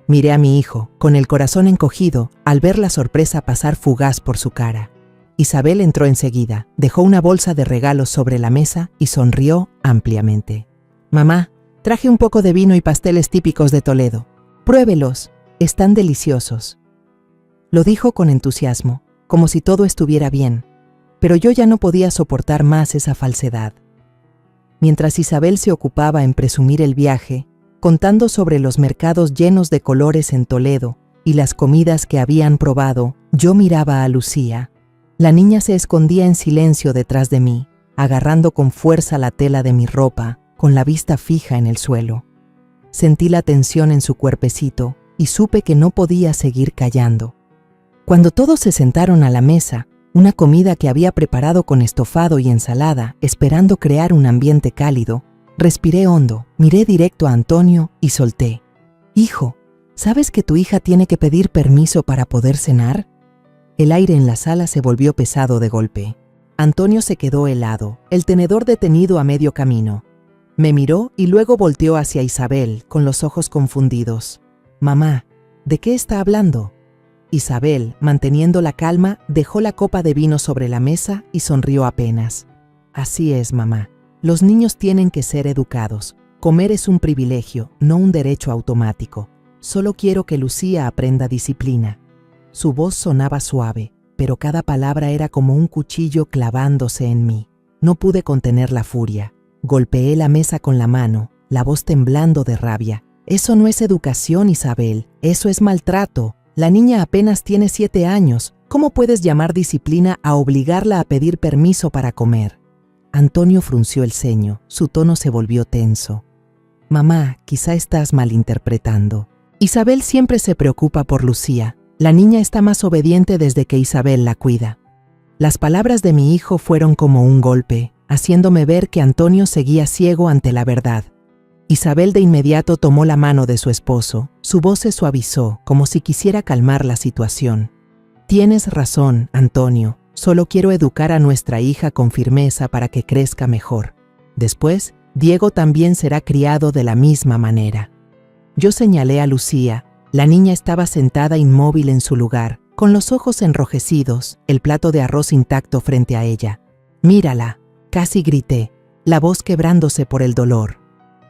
Miré a mi hijo, con el corazón encogido, al ver la sorpresa pasar fugaz por su cara. Isabel entró enseguida, dejó una bolsa de regalos sobre la mesa y sonrió ampliamente. «Mamá, traje un poco de vino y pasteles típicos de Toledo. Pruébelos, están deliciosos». Lo dijo con entusiasmo, como si todo estuviera bien, pero yo ya no podía soportar más esa falsedad. Mientras Isabel se ocupaba en presumir el viaje, contando sobre los mercados llenos de colores en Toledo y las comidas que habían probado, yo miraba a Lucía. La niña se escondía en silencio detrás de mí, agarrando con fuerza la tela de mi ropa, con la vista fija en el suelo. Sentí la tensión en su cuerpecito y supe que no podía seguir callando. Cuando todos se sentaron a la mesa, una comida que había preparado con estofado y ensalada, esperando crear un ambiente cálido, respiré hondo, miré directo a Antonio y solté. «Hijo, ¿sabes que tu hija tiene que pedir permiso para poder cenar?» El aire en la sala se volvió pesado de golpe. Antonio se quedó helado, el tenedor detenido a medio camino. Me miró y luego volteó hacia Isabel, con los ojos confundidos. «Mamá, ¿de qué está hablando?» Isabel, manteniendo la calma, dejó la copa de vino sobre la mesa y sonrió apenas. «Así es, mamá. Los niños tienen que ser educados. Comer es un privilegio, no un derecho automático. Solo quiero que Lucía aprenda disciplina». Su voz sonaba suave, pero cada palabra era como un cuchillo clavándose en mí. No pude contener la furia. Golpeé la mesa con la mano, la voz temblando de rabia. «Eso no es educación, Isabel. Eso es maltrato. La niña apenas tiene 7 años. ¿Cómo puedes llamar disciplina a obligarla a pedir permiso para comer?» Antonio frunció el ceño. Su tono se volvió tenso. «Mamá, quizá estás malinterpretando. Isabel siempre se preocupa por Lucía. La niña está más obediente desde que Isabel la cuida». Las palabras de mi hijo fueron como un golpe, haciéndome ver que Antonio seguía ciego ante la verdad. Isabel de inmediato tomó la mano de su esposo. Su voz se suavizó, como si quisiera calmar la situación. «Tienes razón, Antonio. Solo quiero educar a nuestra hija con firmeza para que crezca mejor. Después, Diego también será criado de la misma manera». Yo señalé a Lucía. La niña estaba sentada inmóvil en su lugar, con los ojos enrojecidos, el plato de arroz intacto frente a ella. «Mírala», casi grité, la voz quebrándose por el dolor.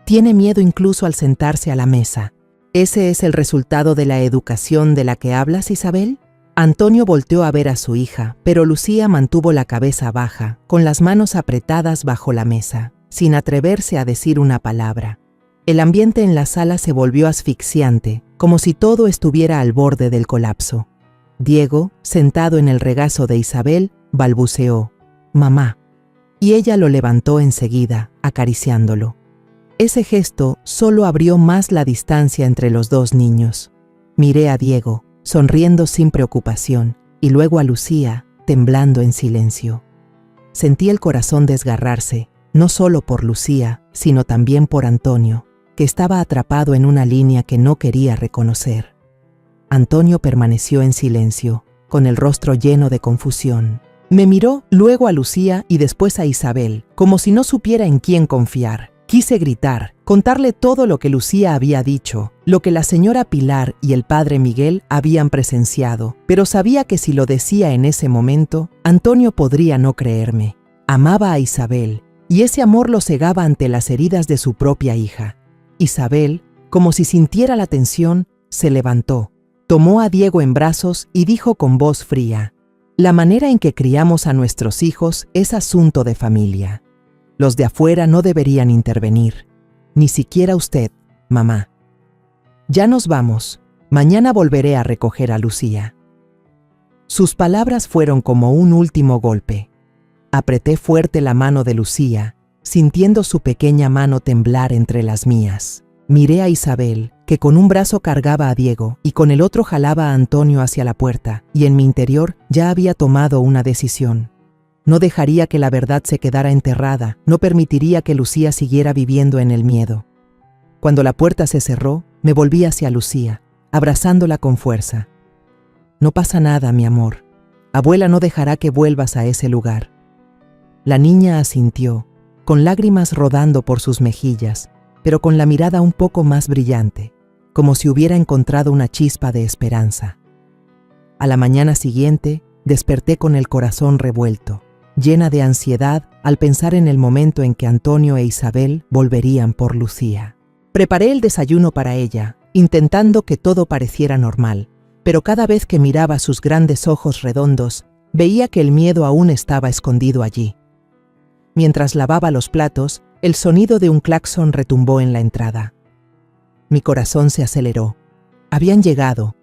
«Tiene miedo incluso al sentarse a la mesa. ¿Ese es el resultado de la educación de la que hablas, Isabel?» Antonio volteó a ver a su hija, pero Lucía mantuvo la cabeza baja, con las manos apretadas bajo la mesa, sin atreverse a decir una palabra. El ambiente en la sala se volvió asfixiante, como si todo estuviera al borde del colapso. Diego, sentado en el regazo de Isabel, balbuceó: «Mamá», y ella lo levantó enseguida, acariciándolo. Ese gesto solo abrió más la distancia entre los dos niños. Miré a Diego, sonriendo sin preocupación, y luego a Lucía, temblando en silencio. Sentí el corazón desgarrarse, no solo por Lucía, sino también por Antonio, que estaba atrapado en una línea que no quería reconocer. Antonio permaneció en silencio, con el rostro lleno de confusión. Me miró luego a Lucía y después a Isabel, como si no supiera en quién confiar. Quise gritar, contarle todo lo que Lucía había dicho, lo que la señora Pilar y el padre Miguel habían presenciado, pero sabía que si lo decía en ese momento, Antonio podría no creerme. Amaba a Isabel, y ese amor lo cegaba ante las heridas de su propia hija. Isabel, como si sintiera la tensión, se levantó, tomó a Diego en brazos y dijo con voz fría: «La manera en que criamos a nuestros hijos es asunto de familia. Los de afuera no deberían intervenir, ni siquiera usted, mamá. Ya nos vamos. Mañana volveré a recoger a Lucía». Sus palabras fueron como un último golpe. Apreté fuerte la mano de Lucía, sintiendo su pequeña mano temblar entre las mías. Miré a Isabel, que con un brazo cargaba a Diego y con el otro jalaba a Antonio hacia la puerta, y en mi interior ya había tomado una decisión. No dejaría que la verdad se quedara enterrada, no permitiría que Lucía siguiera viviendo en el miedo. Cuando la puerta se cerró, me volví hacia Lucía, abrazándola con fuerza. «No pasa nada, mi amor. Abuela no dejará que vuelvas a ese lugar». La niña asintió, con lágrimas rodando por sus mejillas, pero con la mirada un poco más brillante. como si hubiera encontrado una chispa de esperanza. A la mañana siguiente, desperté con el corazón revuelto, llena de ansiedad al pensar en el momento en que Antonio e Isabel volverían por Lucía. Preparé el desayuno para ella, intentando que todo pareciera normal, pero cada vez que miraba sus grandes ojos redondos, veía que el miedo aún estaba escondido allí. Mientras lavaba los platos, el sonido de un claxon retumbó en la entrada. Mi corazón se aceleró. Habían llegado.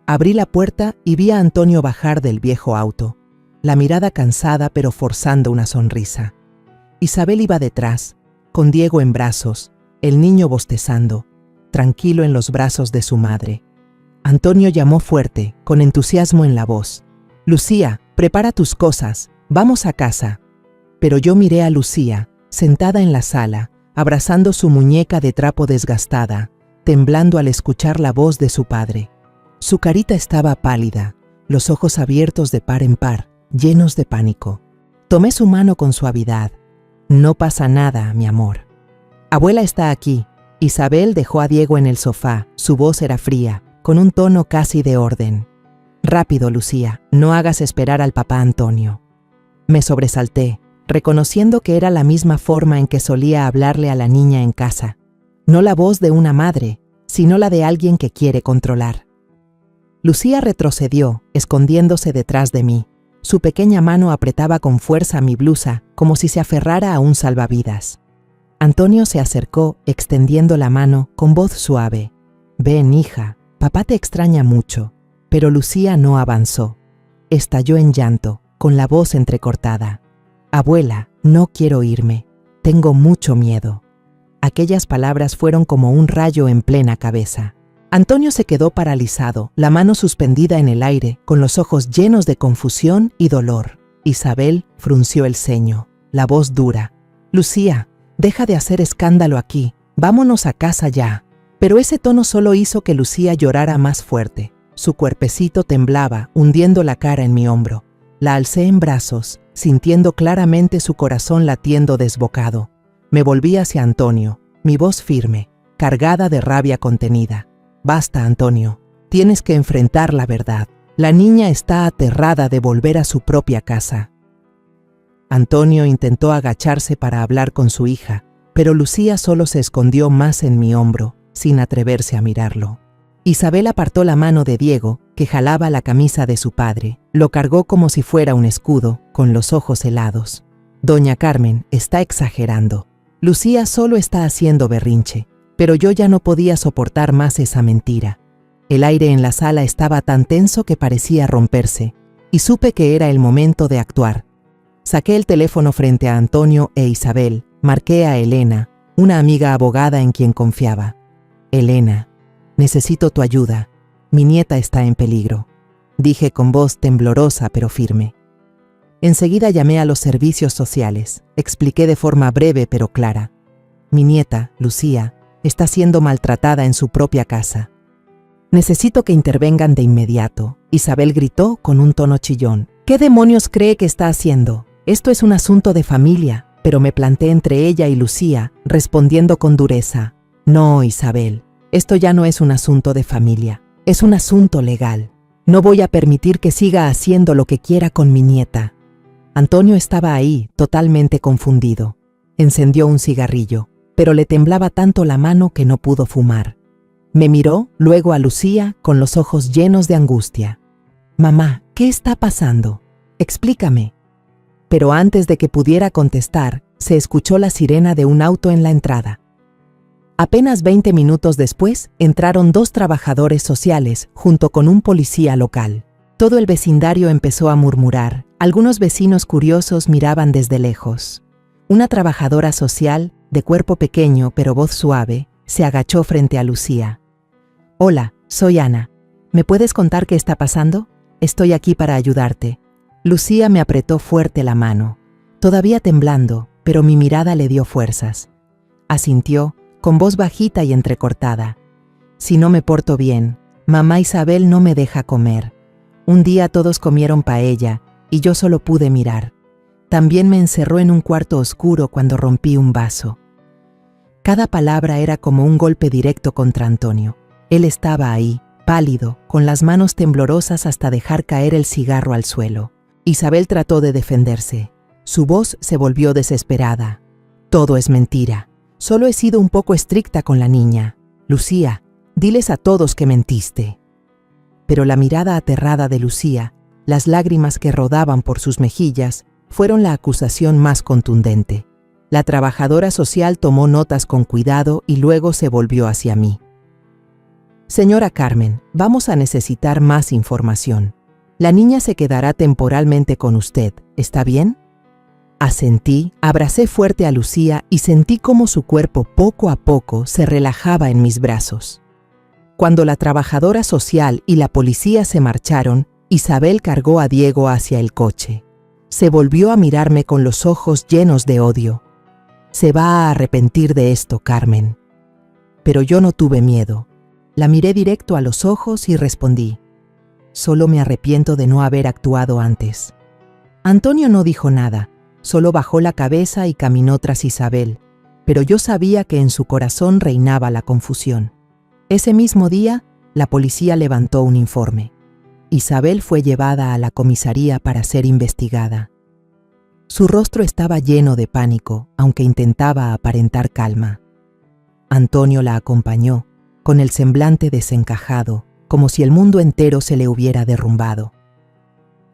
Abrí la puerta y vi a Antonio bajar del viejo auto, la mirada cansada pero forzando una sonrisa. Isabel iba detrás, con Diego en brazos, el niño bostezando, tranquilo en los brazos de su madre. Antonio llamó fuerte, con entusiasmo en la voz. «Lucía, prepara tus cosas, vamos a casa». Pero yo miré a Lucía, sentada en la sala, abrazando su muñeca de trapo desgastada, temblando al escuchar la voz de su padre. Su carita estaba pálida, los ojos abiertos de par en par, llenos de pánico. Tomé su mano con suavidad. «No pasa nada, mi amor. Abuela está aquí». Isabel dejó a Diego en el sofá, su voz era fría, con un tono casi de orden. «Rápido, Lucía, no hagas esperar al papá Antonio». Me sobresalté, reconociendo que era la misma forma en que solía hablarle a la niña en casa. No la voz de una madre, sino la de alguien que quiere controlar. Lucía retrocedió, escondiéndose detrás de mí. Su pequeña mano apretaba con fuerza mi blusa, como si se aferrara a un salvavidas. Antonio se acercó, extendiendo la mano, con voz suave. «Ven, hija, papá te extraña mucho». Pero Lucía no avanzó. Estalló en llanto, con la voz entrecortada. «Abuela, no quiero irme. Tengo mucho miedo». Aquellas palabras fueron como un rayo en plena cabeza. Antonio se quedó paralizado, la mano suspendida en el aire, con los ojos llenos de confusión y dolor. Isabel frunció el ceño, la voz dura. «Lucía, deja de hacer escándalo aquí. Vámonos a casa ya». Pero ese tono solo hizo que Lucía llorara más fuerte. Su cuerpecito temblaba, hundiendo la cara en mi hombro. La alcé en brazos, sintiendo claramente su corazón latiendo desbocado. Me volví hacia Antonio, mi voz firme, cargada de rabia contenida. «Basta, Antonio. Tienes que enfrentar la verdad. La niña está aterrada de volver a su propia casa». Antonio intentó agacharse para hablar con su hija, pero Lucía solo se escondió más en mi hombro, sin atreverse a mirarlo. Isabel apartó la mano de Diego, que jalaba la camisa de su padre. Lo cargó como si fuera un escudo, con los ojos helados. «Doña Carmen está exagerando. Lucía solo está haciendo berrinche». Pero yo ya no podía soportar más esa mentira. El aire en la sala estaba tan tenso que parecía romperse, y supe que era el momento de actuar. Saqué el teléfono frente a Antonio e Isabel, marqué a Elena, una amiga abogada en quien confiaba. «Elena, necesito tu ayuda. Mi nieta está en peligro», dije con voz temblorosa pero firme. Enseguida llamé a los servicios sociales, expliqué de forma breve pero clara. «Mi nieta, Lucía, está siendo maltratada en su propia casa. Necesito que intervengan de inmediato». Isabel gritó con un tono chillón. «¿Qué demonios cree que está haciendo? Esto es un asunto de familia». Pero me planté entre ella y Lucía, respondiendo con dureza. «No, Isabel, esto ya no es un asunto de familia, es un asunto legal. No voy a permitir que siga haciendo lo que quiera con mi nieta». Antonio estaba ahí, totalmente confundido. Encendió un cigarrillo, pero le temblaba tanto la mano que no pudo fumar. Me miró, luego a Lucía, con los ojos llenos de angustia. «Mamá, ¿qué está pasando? Explícame». Pero antes de que pudiera contestar, se escuchó la sirena de un auto en la entrada. Apenas 20 minutos después, entraron 2 trabajadores sociales, junto con un policía local. Todo el vecindario empezó a murmurar. Algunos vecinos curiosos miraban desde lejos. Una trabajadora social, de cuerpo pequeño pero voz suave, se agachó frente a Lucía. «Hola, soy Ana. ¿Me puedes contar qué está pasando? Estoy aquí para ayudarte». Lucía me apretó fuerte la mano, todavía temblando, pero mi mirada le dio fuerzas. Asintió, con voz bajita y entrecortada. «Si no me porto bien, mamá Isabel no me deja comer. Un día todos comieron paella y yo solo pude mirar. También me encerró en un cuarto oscuro cuando rompí un vaso». Cada palabra era como un golpe directo contra Antonio. Él estaba ahí, pálido, con las manos temblorosas hasta dejar caer el cigarro al suelo. Isabel trató de defenderse. Su voz se volvió desesperada. Todo es mentira. Solo he sido un poco estricta con la niña. Lucía, diles a todos que mentiste. Pero la mirada aterrada de Lucía, las lágrimas que rodaban por sus mejillas, fueron la acusación más contundente. La trabajadora social tomó notas con cuidado y luego se volvió hacia mí. Señora Carmen, vamos a necesitar más información. La niña se quedará temporalmente con usted, ¿está bien? Asentí, abracé fuerte a Lucía y sentí cómo su cuerpo poco a poco se relajaba en mis brazos. Cuando la trabajadora social y la policía se marcharon, Isabel cargó a Diego hacia el coche. Se volvió a mirarme con los ojos llenos de odio. Se va a arrepentir de esto, Carmen. Pero yo no tuve miedo. La miré directo a los ojos y respondí: solo me arrepiento de no haber actuado antes. Antonio no dijo nada, solo bajó la cabeza y caminó tras Isabel, pero yo sabía que en su corazón reinaba la confusión. Ese mismo día, la policía levantó un informe. Isabel fue llevada a la comisaría para ser investigada. Su rostro estaba lleno de pánico, aunque intentaba aparentar calma. Antonio la acompañó, con el semblante desencajado, como si el mundo entero se le hubiera derrumbado.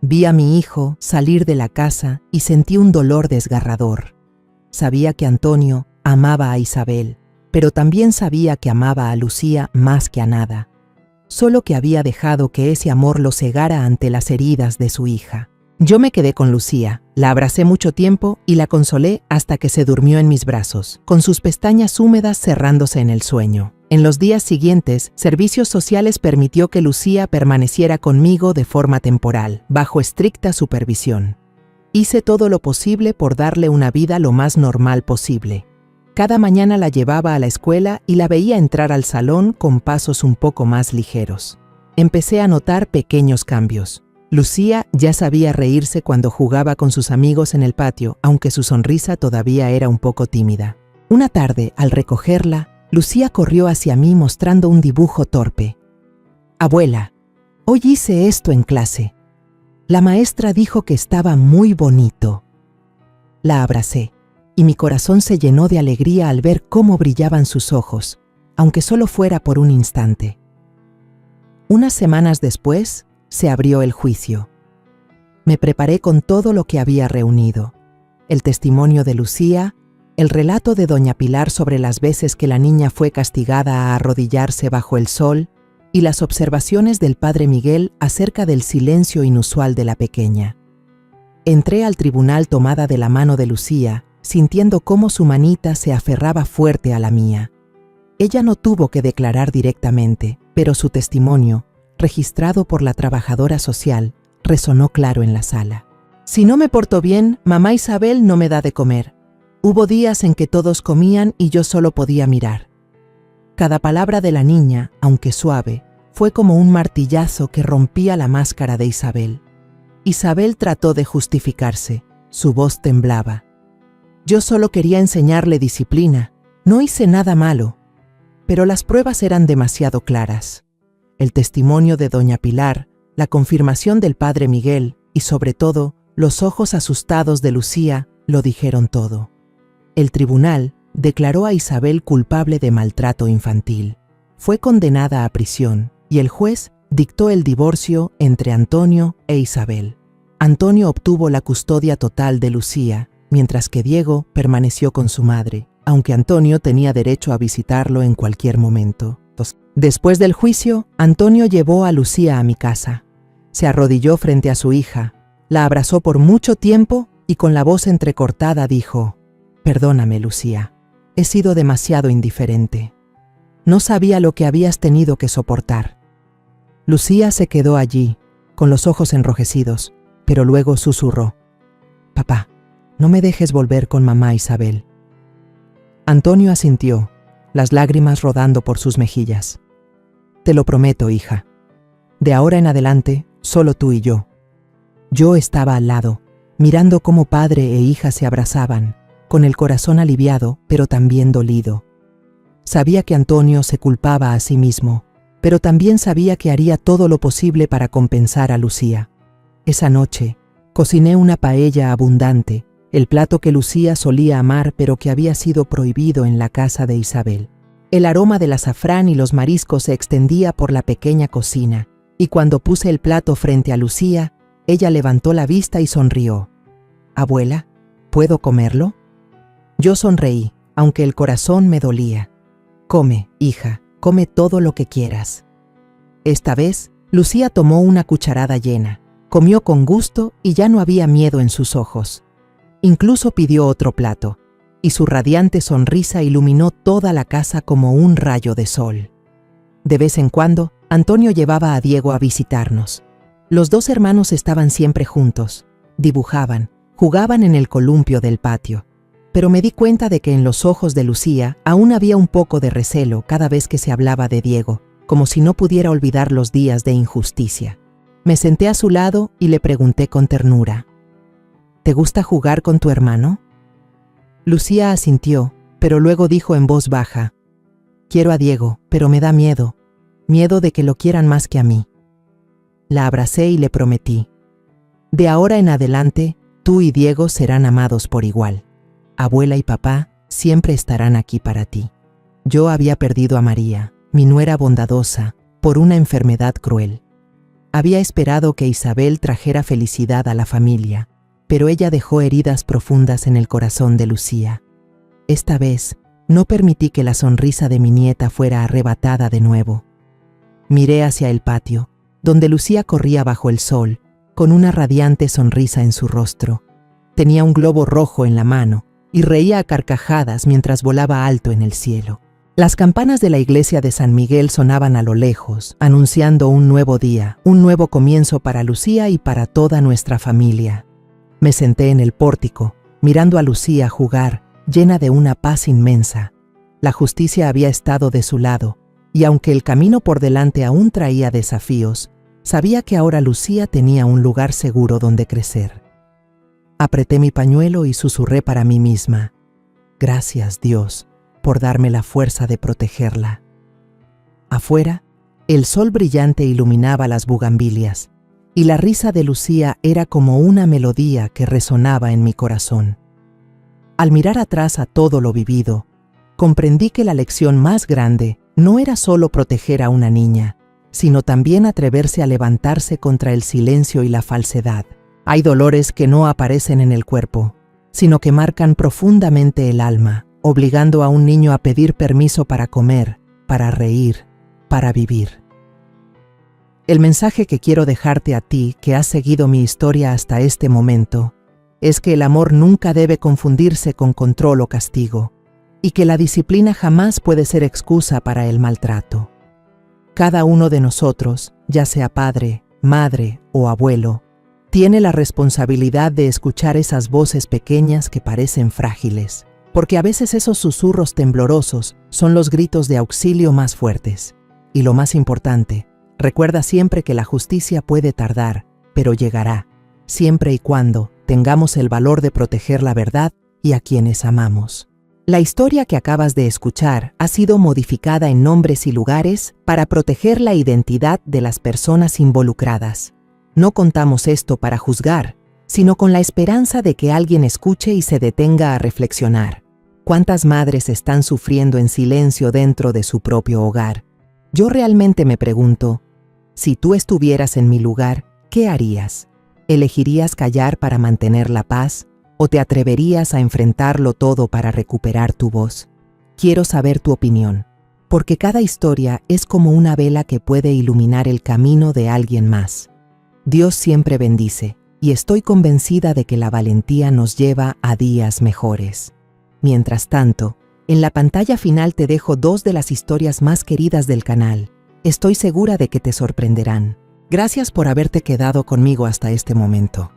Vi a mi hijo salir de la casa y sentí un dolor desgarrador. Sabía que Antonio amaba a Isabel, pero también sabía que amaba a Lucía más que a nada, solo que había dejado que ese amor lo cegara ante las heridas de su hija. Yo me quedé con Lucía, la abracé mucho tiempo y la consolé hasta que se durmió en mis brazos, con sus pestañas húmedas cerrándose en el sueño. En los días siguientes, Servicios Sociales permitió que Lucía permaneciera conmigo de forma temporal, bajo estricta supervisión. Hice todo lo posible por darle una vida lo más normal posible. Cada mañana la llevaba a la escuela y la veía entrar al salón con pasos un poco más ligeros. Empecé a notar pequeños cambios. Lucía ya sabía reírse cuando jugaba con sus amigos en el patio, aunque su sonrisa todavía era un poco tímida. Una tarde, al recogerla, Lucía corrió hacia mí mostrando un dibujo torpe. «Abuela, hoy hice esto en clase. La maestra dijo que estaba muy bonito». La abracé, y mi corazón se llenó de alegría al ver cómo brillaban sus ojos, aunque solo fuera por un instante. Unas semanas después, se abrió el juicio. Me preparé con todo lo que había reunido: el testimonio de Lucía, el relato de doña Pilar sobre las veces que la niña fue castigada a arrodillarse bajo el sol y las observaciones del padre Miguel acerca del silencio inusual de la pequeña. Entré al tribunal tomada de la mano de Lucía, sintiendo cómo su manita se aferraba fuerte a la mía. Ella no tuvo que declarar directamente, pero su testimonio, registrado por la trabajadora social, resonó claro en la sala. «Si no me porto bien, mamá Isabel no me da de comer. Hubo días en que todos comían y yo solo podía mirar». Cada palabra de la niña, aunque suave, fue como un martillazo que rompía la máscara de Isabel. Isabel trató de justificarse, su voz temblaba. «Yo solo quería enseñarle disciplina, no hice nada malo». Pero las pruebas eran demasiado claras. El testimonio de doña Pilar, la confirmación del padre Miguel y, sobre todo, los ojos asustados de Lucía lo dijeron todo. El tribunal declaró a Isabel culpable de maltrato infantil. Fue condenada a prisión y el juez dictó el divorcio entre Antonio e Isabel. Antonio obtuvo la custodia total de Lucía, mientras que Diego permaneció con su madre, aunque Antonio tenía derecho a visitarlo en cualquier momento. Después del juicio, Antonio llevó a Lucía a mi casa. Se arrodilló frente a su hija, la abrazó por mucho tiempo y con la voz entrecortada dijo: «Perdóname, Lucía, he sido demasiado indiferente. No sabía lo que habías tenido que soportar». Lucía se quedó allí, con los ojos enrojecidos, pero luego susurró: «Papá, no me dejes volver con mamá Isabel». Antonio asintió, las lágrimas rodando por sus mejillas. «Te lo prometo, hija. De ahora en adelante, solo tú y yo». Yo estaba al lado, mirando cómo padre e hija se abrazaban, con el corazón aliviado, pero también dolido. Sabía que Antonio se culpaba a sí mismo, pero también sabía que haría todo lo posible para compensar a Lucía. Esa noche, cociné una paella abundante, el plato que Lucía solía amar pero que había sido prohibido en la casa de Isabel. El aroma del azafrán y los mariscos se extendía por la pequeña cocina, y cuando puse el plato frente a Lucía, ella levantó la vista y sonrió. «Abuela, ¿puedo comerlo?» Yo sonreí, aunque el corazón me dolía. «Come, hija, come todo lo que quieras». Esta vez, Lucía tomó una cucharada llena, comió con gusto y ya no había miedo en sus ojos. Incluso pidió otro plato, y su radiante sonrisa iluminó toda la casa como un rayo de sol. De vez en cuando, Antonio llevaba a Diego a visitarnos. Los dos hermanos estaban siempre juntos, dibujaban, jugaban en el columpio del patio, pero me di cuenta de que en los ojos de Lucía aún había un poco de recelo cada vez que se hablaba de Diego, como si no pudiera olvidar los días de injusticia. Me senté a su lado y le pregunté con ternura: «¿Te gusta jugar con tu hermano?» Lucía asintió, pero luego dijo en voz baja: «Quiero a Diego, pero me da miedo de que lo quieran más que a mí». La abracé y le prometí: «De ahora en adelante, tú y Diego serán amados por igual. Abuela y papá siempre estarán aquí para ti». Yo había perdido a María, mi nuera bondadosa, por una enfermedad cruel. Había esperado que Isabel trajera felicidad a la familia, pero ella dejó heridas profundas en el corazón de Lucía. Esta vez, no permití que la sonrisa de mi nieta fuera arrebatada de nuevo. Miré hacia el patio, donde Lucía corría bajo el sol, con una radiante sonrisa en su rostro. Tenía un globo rojo en la mano y reía a carcajadas mientras volaba alto en el cielo. Las campanas de la iglesia de San Miguel sonaban a lo lejos, anunciando un nuevo día, un nuevo comienzo para Lucía y para toda nuestra familia. Me senté en el pórtico, mirando a Lucía jugar, llena de una paz inmensa. La justicia había estado de su lado, y aunque el camino por delante aún traía desafíos, sabía que ahora Lucía tenía un lugar seguro donde crecer. Apreté mi pañuelo y susurré para mí misma: «Gracias, Dios, por darme la fuerza de protegerla». Afuera, el sol brillante iluminaba las bugambilias, y la risa de Lucía era como una melodía que resonaba en mi corazón. Al mirar atrás a todo lo vivido, comprendí que la lección más grande no era solo proteger a una niña, sino también atreverse a levantarse contra el silencio y la falsedad. Hay dolores que no aparecen en el cuerpo, sino que marcan profundamente el alma, obligando a un niño a pedir permiso para comer, para reír, para vivir. El mensaje que quiero dejarte a ti, que has seguido mi historia hasta este momento, es que el amor nunca debe confundirse con control o castigo, y que la disciplina jamás puede ser excusa para el maltrato. Cada uno de nosotros, ya sea padre, madre o abuelo, tiene la responsabilidad de escuchar esas voces pequeñas que parecen frágiles, porque a veces esos susurros temblorosos son los gritos de auxilio más fuertes. Y lo más importante, recuerda siempre que la justicia puede tardar, pero llegará, siempre y cuando tengamos el valor de proteger la verdad y a quienes amamos. La historia que acabas de escuchar ha sido modificada en nombres y lugares para proteger la identidad de las personas involucradas. No contamos esto para juzgar, sino con la esperanza de que alguien escuche y se detenga a reflexionar. ¿Cuántas madres están sufriendo en silencio dentro de su propio hogar? Yo realmente me pregunto, si tú estuvieras en mi lugar, ¿qué harías? ¿Elegirías callar para mantener la paz? ¿O te atreverías a enfrentarlo todo para recuperar tu voz? Quiero saber tu opinión, porque cada historia es como una vela que puede iluminar el camino de alguien más. Dios siempre bendice, y estoy convencida de que la valentía nos lleva a días mejores. Mientras tanto, en la pantalla final te dejo 2 de las historias más queridas del canal. Estoy segura de que te sorprenderán. Gracias por haberte quedado conmigo hasta este momento.